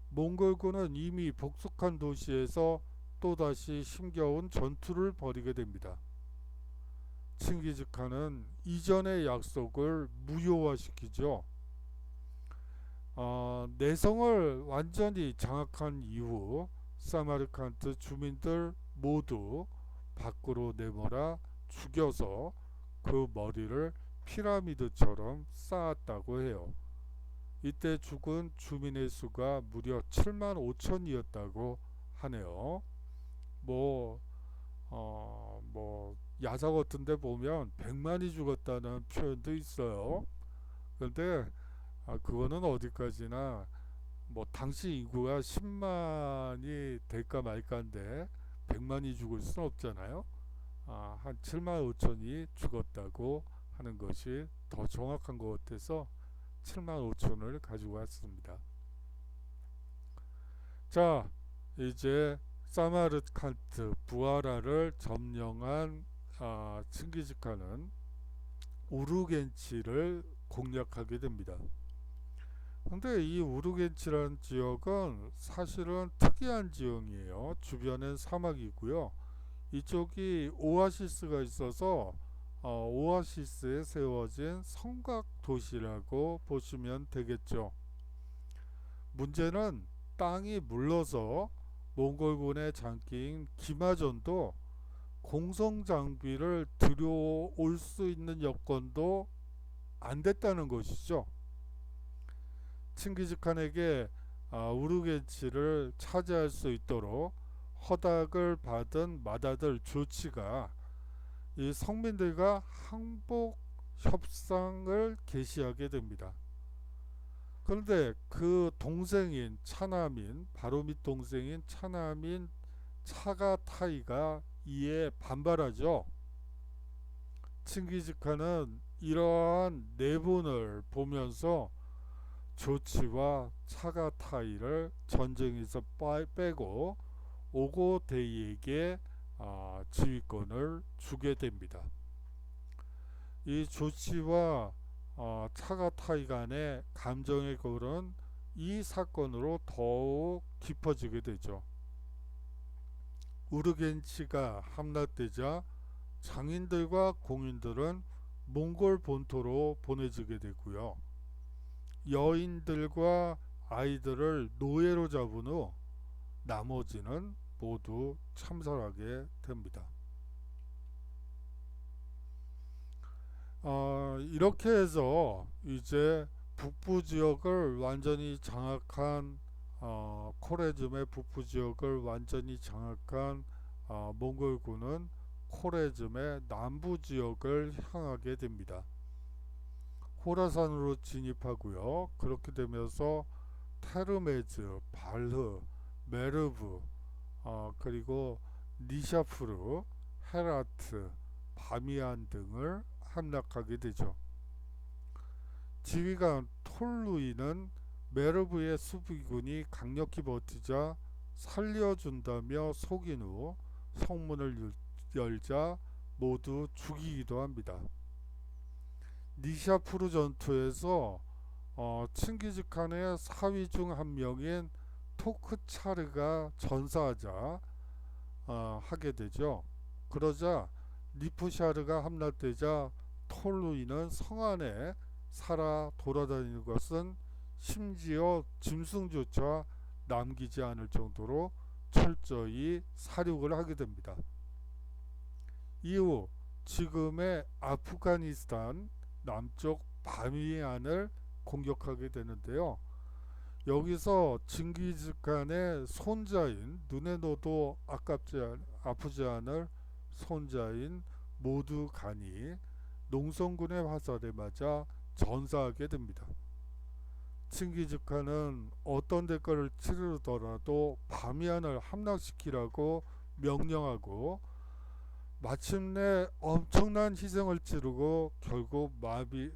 몽골군은 이미 복속한 도시에서 또다시 힘겨운 전투를 벌이게 됩니다. 칭기즈칸은 이전의 약속을 무효화시키죠. 내성을 완전히 장악한 이후 사마르칸트 주민들 모두 밖으로 내몰아 죽여서 그 머리를 피라미드처럼 쌓았다고 해요. 이때 죽은 주민의 수가 무려 7만 5천이었다고 하네요. 뭐 야사 같은 데 보면 100만이 죽었다는 표현도 있어요. 그런데 그거는 어디까지나 뭐 당시 인구가 10만이 될까 말까인데 100만이 죽을 수는 없잖아요. 한 7만 5천이 죽었다고 하는 것이 더 정확한 것 같아서 7만 5천을 가지고 왔습니다. 자, 이제 사마르칸트 부하라를 점령한 칭기즈칸은 우르겐치를 공략하게 됩니다. 근데 이 우르겐치라는 지역은 사실은 특이한 지형이에요. 주변엔 사막이고요. 이쪽이 오아시스가 있어서 오아시스에 세워진 성곽 도시라고 보시면 되겠죠. 문제는 땅이 물러서 몽골군의 장기인 기마전도 공성 장비를 들여올 수 있는 여건도 안 됐다는 것이죠. 칭기즈칸에게 우르겐치를 차지할 수 있도록 허락을 받은 마다들 조치가 이 성민들과 항복 협상을 개시하게 됩니다. 그런데 그 동생인 차남인 바로밑 동생인 차남인 차가타이가 이에 반발하죠. 칭기즈칸은 이러한 내분을 보면서 조치와 차가타이를 전쟁에서 빼고 오고데이에게 지휘권을 주게 됩니다. 이 조치와 차가타이 간의 감정의 골은 이 사건으로 더욱 깊어지게 되죠. 우르겐치가 함락되자 장인들과 공인들은 몽골 본토로 보내지게 되고요. 여인들과 아이들을 노예로 잡은 후 나머지는 모두 참살하게 됩니다. 이렇게 해서 이제 북부 지역을 완전히 장악한 코레즘의 북부 지역을 완전히 장악한 몽골군은 코레즘의 남부 지역을 향하게 됩니다. 호라산으로 진입하고요. 그렇게 되면서 테르메즈, 발흐, 메르브, 그리고 니샤푸르, 헤라트, 바미안 등을 함락하게 되죠. 지휘관 톨루이는 메르브의 수비군이 강력히 버티자 살려준다며 속인 후 성문을 열자 모두 죽이기도 합니다. 니샤푸르 전투에서 칭기즈칸의 사위 중 한 명인 토크차르가 전사하자 하게 되죠. 그러자 니프샤르가 함락되자 톨루이는 성 안에 살아 돌아다니는 것은 심지어 짐승조차 남기지 않을 정도로 철저히 살육을 하게 됩니다. 이후 지금의 아프가니스탄 남쪽 바미안을 공격하게 되는데요. 여기서 징기즈칸의 손자인 눈에 넣어도 아프지 않을 손자인 모두간이 농성군의 화살에 맞아 전사하게 됩니다. 칭기즈칸은 어떤 대가를 치르더라도 바미안을 함락시키라고 명령하고 마침내 엄청난 희생을 치르고 결국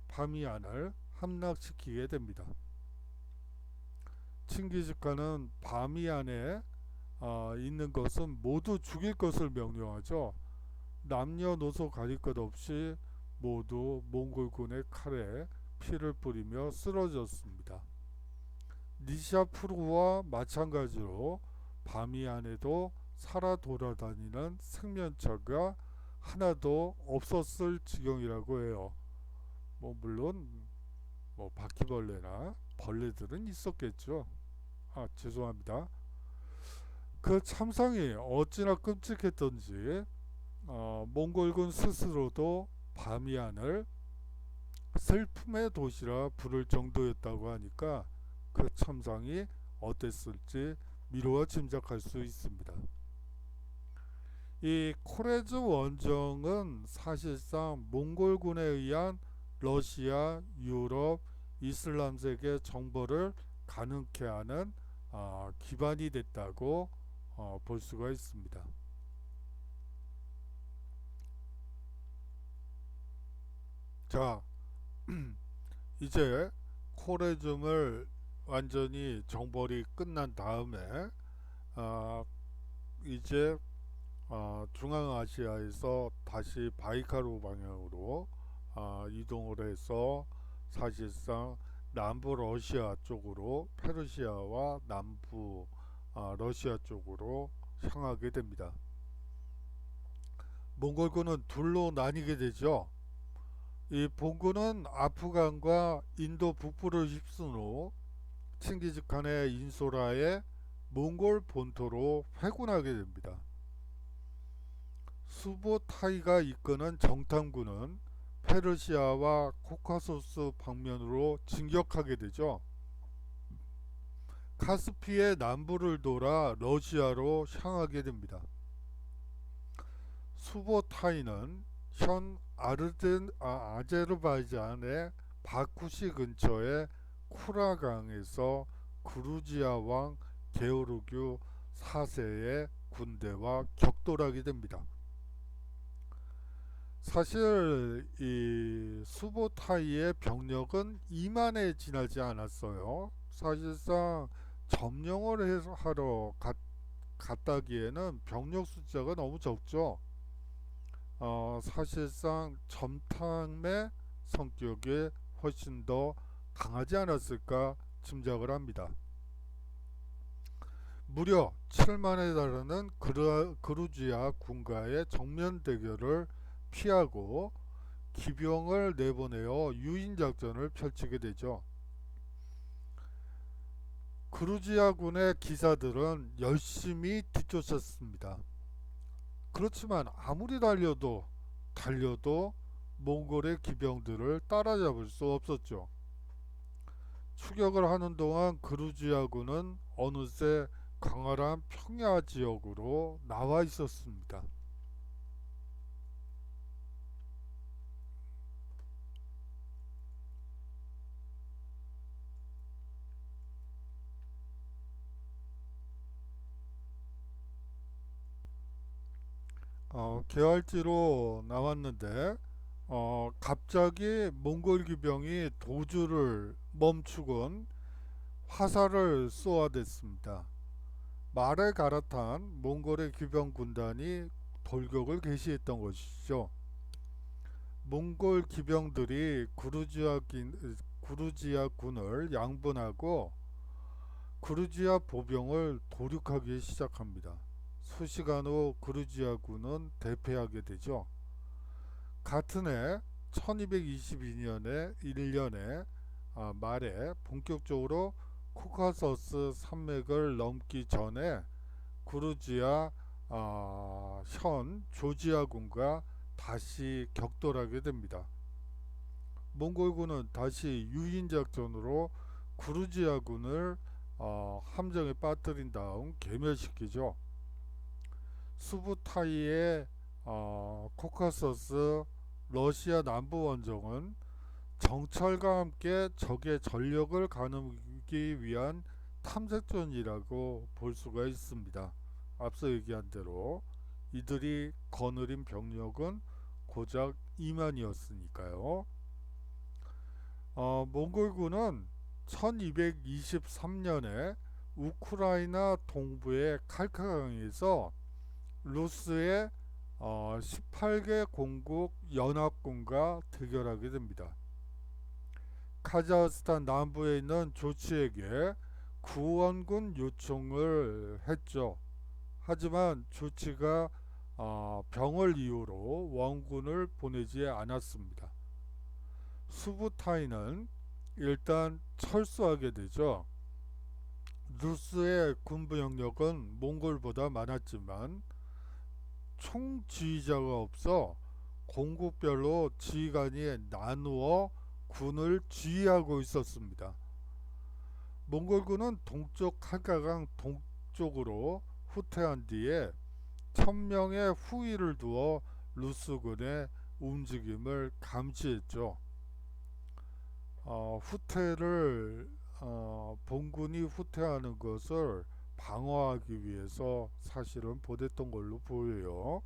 바미안을 함락시키게 됩니다. 칭기즈칸은 바미안에 있는 것은 모두 죽일 것을 명령하죠. 남녀노소 가릴 것 없이 모두 몽골군의 칼에 피를 뿌리며 쓰러졌습니다. 니샤푸르와 마찬가지로 바미안에도 살아 돌아다니는 생명체가 하나도 없었을 지경이라고 해요. 물론 바퀴벌레나 벌레들은 있었겠죠. 죄송합니다. 그 참상이 어찌나 끔찍했던지 몽골군 스스로도 바미안을 슬픔의 도시라 부를 정도였다고 하니까 그 참상이 어땠을지 미루어 짐작할 수 있습니다. 이 코레즈 원정은 사실상 몽골군에 의한 러시아, 유럽, 이슬람 세계 정벌을 가능케 하는 기반이 됐다고 볼 수가 있습니다. 자, 이제 코레즘을 완전히 정벌이 끝난 다음에 이제 중앙아시아에서 다시 바이카르 방향으로 이동을 해서 사실상 남부 러시아 쪽으로 페르시아와 남부 러시아 쪽으로 향하게 됩니다. 몽골군은 둘로 나뉘게 되죠. 이 본군은 아프간과 인도 북부를 휩쓴 후 칭기즈칸의 인소라에 몽골 본토로 회군하게 됩니다. 수보타이가 이끄는 정탐군은 페르시아와 코카소스 방면으로 진격하게 되죠. 카스피의 남부를 돌아 러시아로 향하게 됩니다. 수보타이는 현 아제르바이잔의 바쿠시 근처의 쿠라강에서 그루지아 왕 게오르규 4세의 군대와 격돌하게 됩니다. 사실 이 수보타이의 병력은 2만에 지나지 않았어요. 사실상 점령을 하러 갔다기에는 병력 숫자가 너무 적죠. 사실상 점탐의 성격이 훨씬 더 강하지 않았을까 짐작을 합니다. 무려 7만에 달하는 그루지아 군과의 정면 대결을 피하고 기병을 내보내어 유인작전을 펼치게 되죠. 그루지아군의 기사들은 열심히 뒤쫓았습니다. 그렇지만 아무리 달려도 몽골의 기병들을 따라잡을 수 없었죠. 추격을 하는 동안 그루지아군은 어느새 광활한 평야 지역으로 나와 있었습니다. 개활지로 나왔는데 갑자기 몽골 기병이 도주를 멈추곤 화살을 쏘아댔습니다. 말에 갈아탄 몽골의 기병 군단이 돌격을 개시했던 것이죠. 몽골 기병들이 구르지아 군을 양분하고 구르지아 보병을 도륙하기 시작합니다. 수시간 후 구르지아 군은 대패하게 되죠. 같은 해 1222년에 1년에 말에 본격적으로 코카서스 산맥을 넘기 전에 구르지아 현 조지아군과 다시 격돌하게 됩니다. 몽골군은 다시 유인작전으로 구르지아군을 함정에 빠뜨린 다음 괴멸시키죠. 수부타이의 코카서스 러시아 남부 원정은 정찰과 함께 적의 전력을 가누기 위한 탐색전이라고 볼 수가 있습니다. 앞서 얘기한 대로 이들이 거느린 병력은 고작 2만이었으니까요. 몽골군은 1223년에 우크라이나 동부의 칼카강에서 루스의 18개 공국 연합군과 대결하게 됩니다. 카자흐스탄 남부에 있는 조치에게 구원군 요청을 했죠. 하지만 조치가 병을 이유로 원군을 보내지 않았습니다. 수부타이는 일단 철수하게 되죠. 루스의 군부 영역은 몽골보다 많았지만 총지휘자가 없어 공국별로 지휘관이 나누어 군을 지휘하고 있었습니다. 몽골군은 동쪽 칼카강 동쪽으로 후퇴한 뒤에 1000명의 후위를 두어 루스군의 움직임을 감시했죠. 본군이 후퇴하는 것을 방어하기 위해서 사실은 보냈던 걸로 보여요.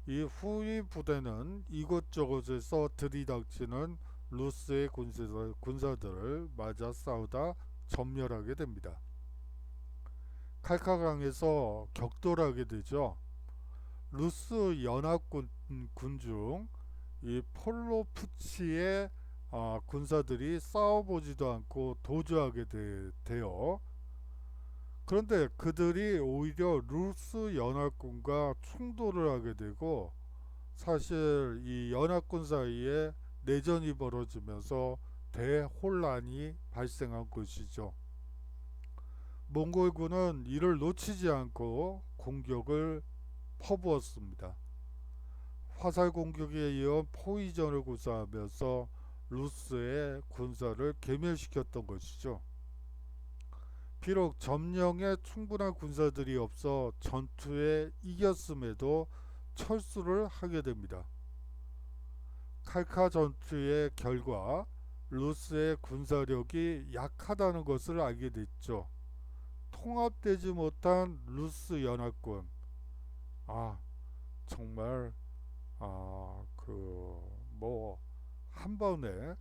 이 후위 부대는 이곳저곳에서 들이닥치는 루스의 군사들을 맞아 싸우다 전멸하게 됩니다. 칼카강에서 격돌하게 되죠. 루스 연합군 중 이 폴로푸치의 군사들이 싸워보지도 않고 도주하게 돼요. 그런데 그들이 오히려 루스 연합군과 충돌을 하게 되고 사실 이 연합군 사이에 내전이 벌어지면서 대혼란이 발생한 것이죠. 몽골군은 이를 놓치지 않고 공격을 퍼부었습니다. 화살 공격에 이어 포위전을 구사하면서 루스의 군사를 괴멸시켰던 것이죠. 비록 점령에 충분한 군사들이 없어 전투에 이겼음에도 철수를 하게 됩니다. 칼카 전투의 결과 루스의 군사력이 약하다는 것을 알게 됐죠. 통합되지 못한 루스 연합군. 정말 한 번에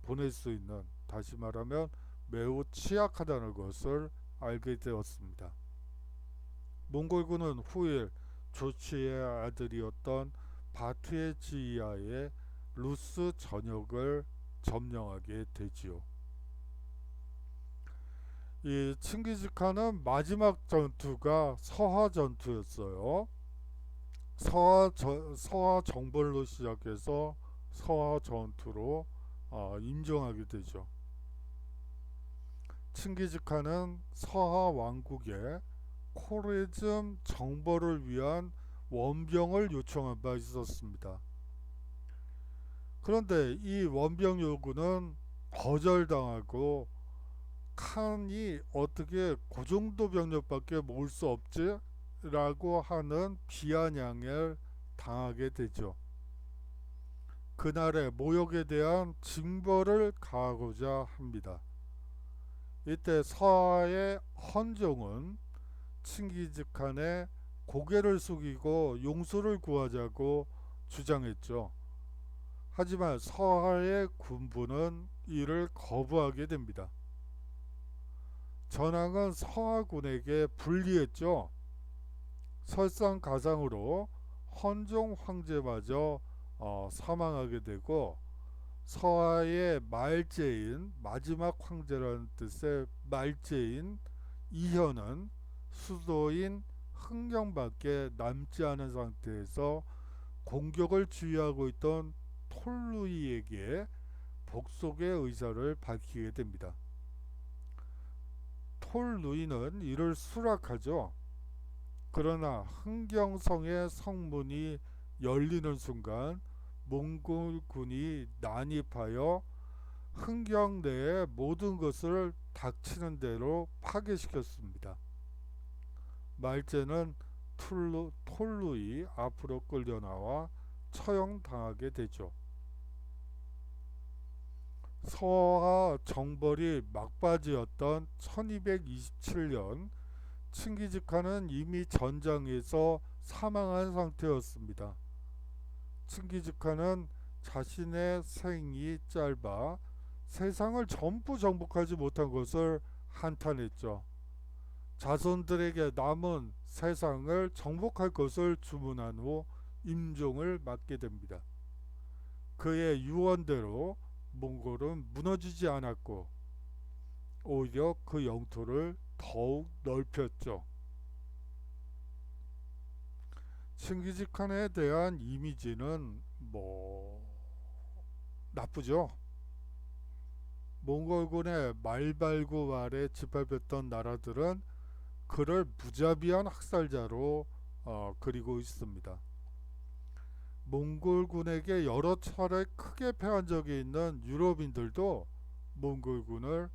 보낼 수 있는, 다시 말하면 매우 취약하다는 것을 알게 되었습니다. 몽골군은 후일 조치의 아들이었던 바투의 지휘하에 루스 전역을 점령하게 되지요. 이 칭기즈칸은 마지막 전투가 서하 전투였어요. 서하 정벌로 시작해서 서하 전투로 인정하게 되죠. 칭기즈칸은 서하 왕국에 코레즘 정벌을 위한 원병을 요청한 바 있었습니다. 그런데 이 원병 요구는 거절당하고 칸이 어떻게 그 정도 병력밖에 모을 수 없지? 라고 하는 비아냥을 당하게 되죠. 그날의 모욕에 대한 징벌을 가하고자 합니다. 이때 서하의 헌종은 칭기즈칸의 고개를 숙이고 용서를 구하자고 주장했죠. 하지만 서하의 군부는 이를 거부하게 됩니다. 전황은 서하군에게 불리했죠. 설상가상으로 헌종 황제마저 사망하게 되고, 서하의 말제인, 마지막 황제라는 뜻의 말제인 이현은 수도인 흥령밖에 남지 않은 상태에서 공격을 주의하고 있던 톨루이에게 복속의 의사를 밝히게 됩니다. 톨루이는 이를 수락하죠. 그러나 흥경성의 성문이 열리는 순간 몽골군이 난입하여 흥경 내의 모든 것을 닥치는 대로 파괴시켰습니다. 말제는 톨루이 앞으로 끌려나와 처형당하게 되죠. 서하 정벌이 막바지였던 1227년, 칭기즈칸은 이미 전장에서 사망한 상태였습니다. 칭기즈칸은 자신의 생이 짧아 세상을 전부 정복하지 못한 것을 한탄했죠. 자손들에게 남은 세상을 정복할 것을 주문한 후 임종을 맞게 됩니다. 그의 유언대로 몽골은 무너지지 않았고 오히려 그 영토를 더욱 넓혔죠. 칭기즈칸에 대한 이미지는 나쁘죠. 몽골군의 말발굽 아래 짓밟혔던 나라들은 그를 무자비한 학살자로 그리고 있습니다. 몽골군에게 여러 차례 크게 패한 적이 있는 유럽인들도 몽골군을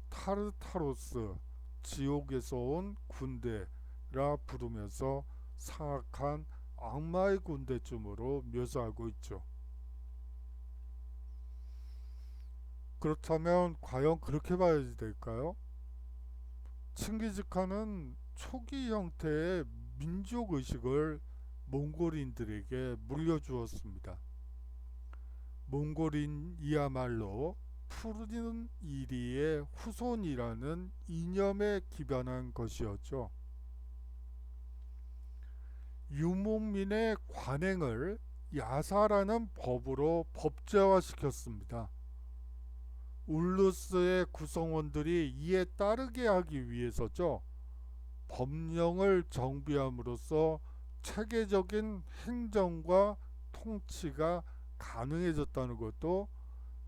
타르타로스, 지옥에서 온 군대라 부르면서 사악한 악마의 군대쯤으로 묘사하고 있죠. 그렇다면 과연 그렇게 봐야 될까요? 칭기즈칸은 초기 형태의 민족의식을 몽골인들에게 물려주었습니다. 몽골인이야말로 푸른 이리의 후손이라는 이념에 기반한 것이었죠. 유목민의 관행을 야사라는 법으로 법제화시켰습니다. 울루스의 구성원들이 이에 따르게 하기 위해서죠. 법령을 정비함으로써 체계적인 행정과 통치가 가능해졌다는 것도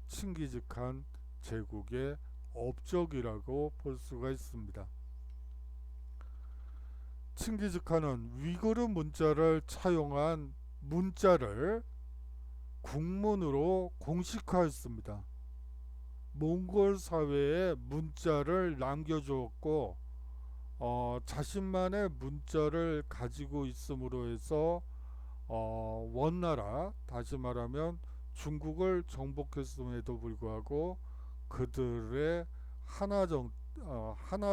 칭기즈칸 제국의 업적이라고 볼 수가 있습니다. 칭기즈칸은 위구르 문자를 차용한 문자를 국문으로 공식화했습니다. 몽골 사회에 문자를 남겨주었고 자신만의 문자를 가지고 있음으로 해서 원나라, 다시 말하면 중국을 정복했음에도 불구하고 그들의 하나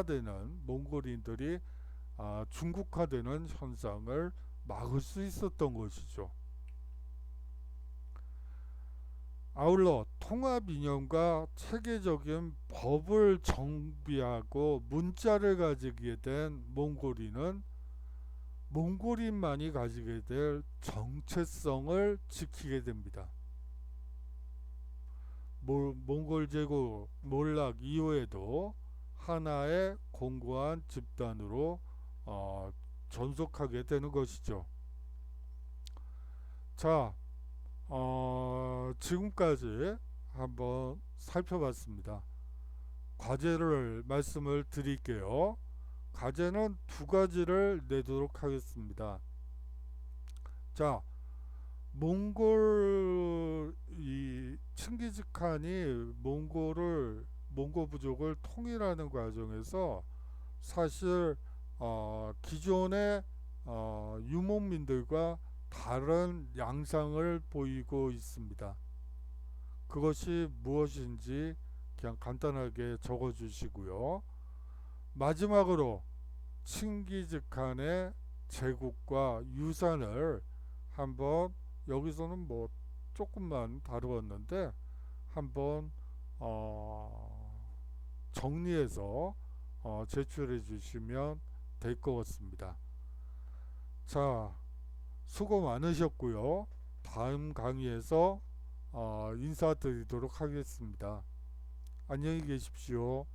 되는 몽골인들이 중국화되는 현상을 막을 수 있었던 것이죠. 아울러 통합 이념과 체계적인 법을 정비하고 문자를 가지게 된 몽골인은 몽골인만이 가지게 될 정체성을 지키게 됩니다. 몽골 제국 몰락 이후에도 하나의 공고한 집단으로 존속하게 되는 것이죠. 자, 지금까지 한번 살펴봤습니다. 과제를 말씀을 드릴게요. 과제는 두 가지를 내도록 하겠습니다. 자, 이 칭기즈칸이 몽골 부족을 통일하는 과정에서 사실 기존의 유목민들과 다른 양상을 보이고 있습니다. 그것이 무엇인지 그냥 간단하게 적어 주시고요. 마지막으로 칭기즈칸의 제국과 유산을 한번, 여기서는 조금만 다루었는데 한번 정리해서 제출해 주시면 될 것 같습니다. 자, 수고 많으셨고요. 다음 강의에서 인사드리도록 하겠습니다. 안녕히 계십시오.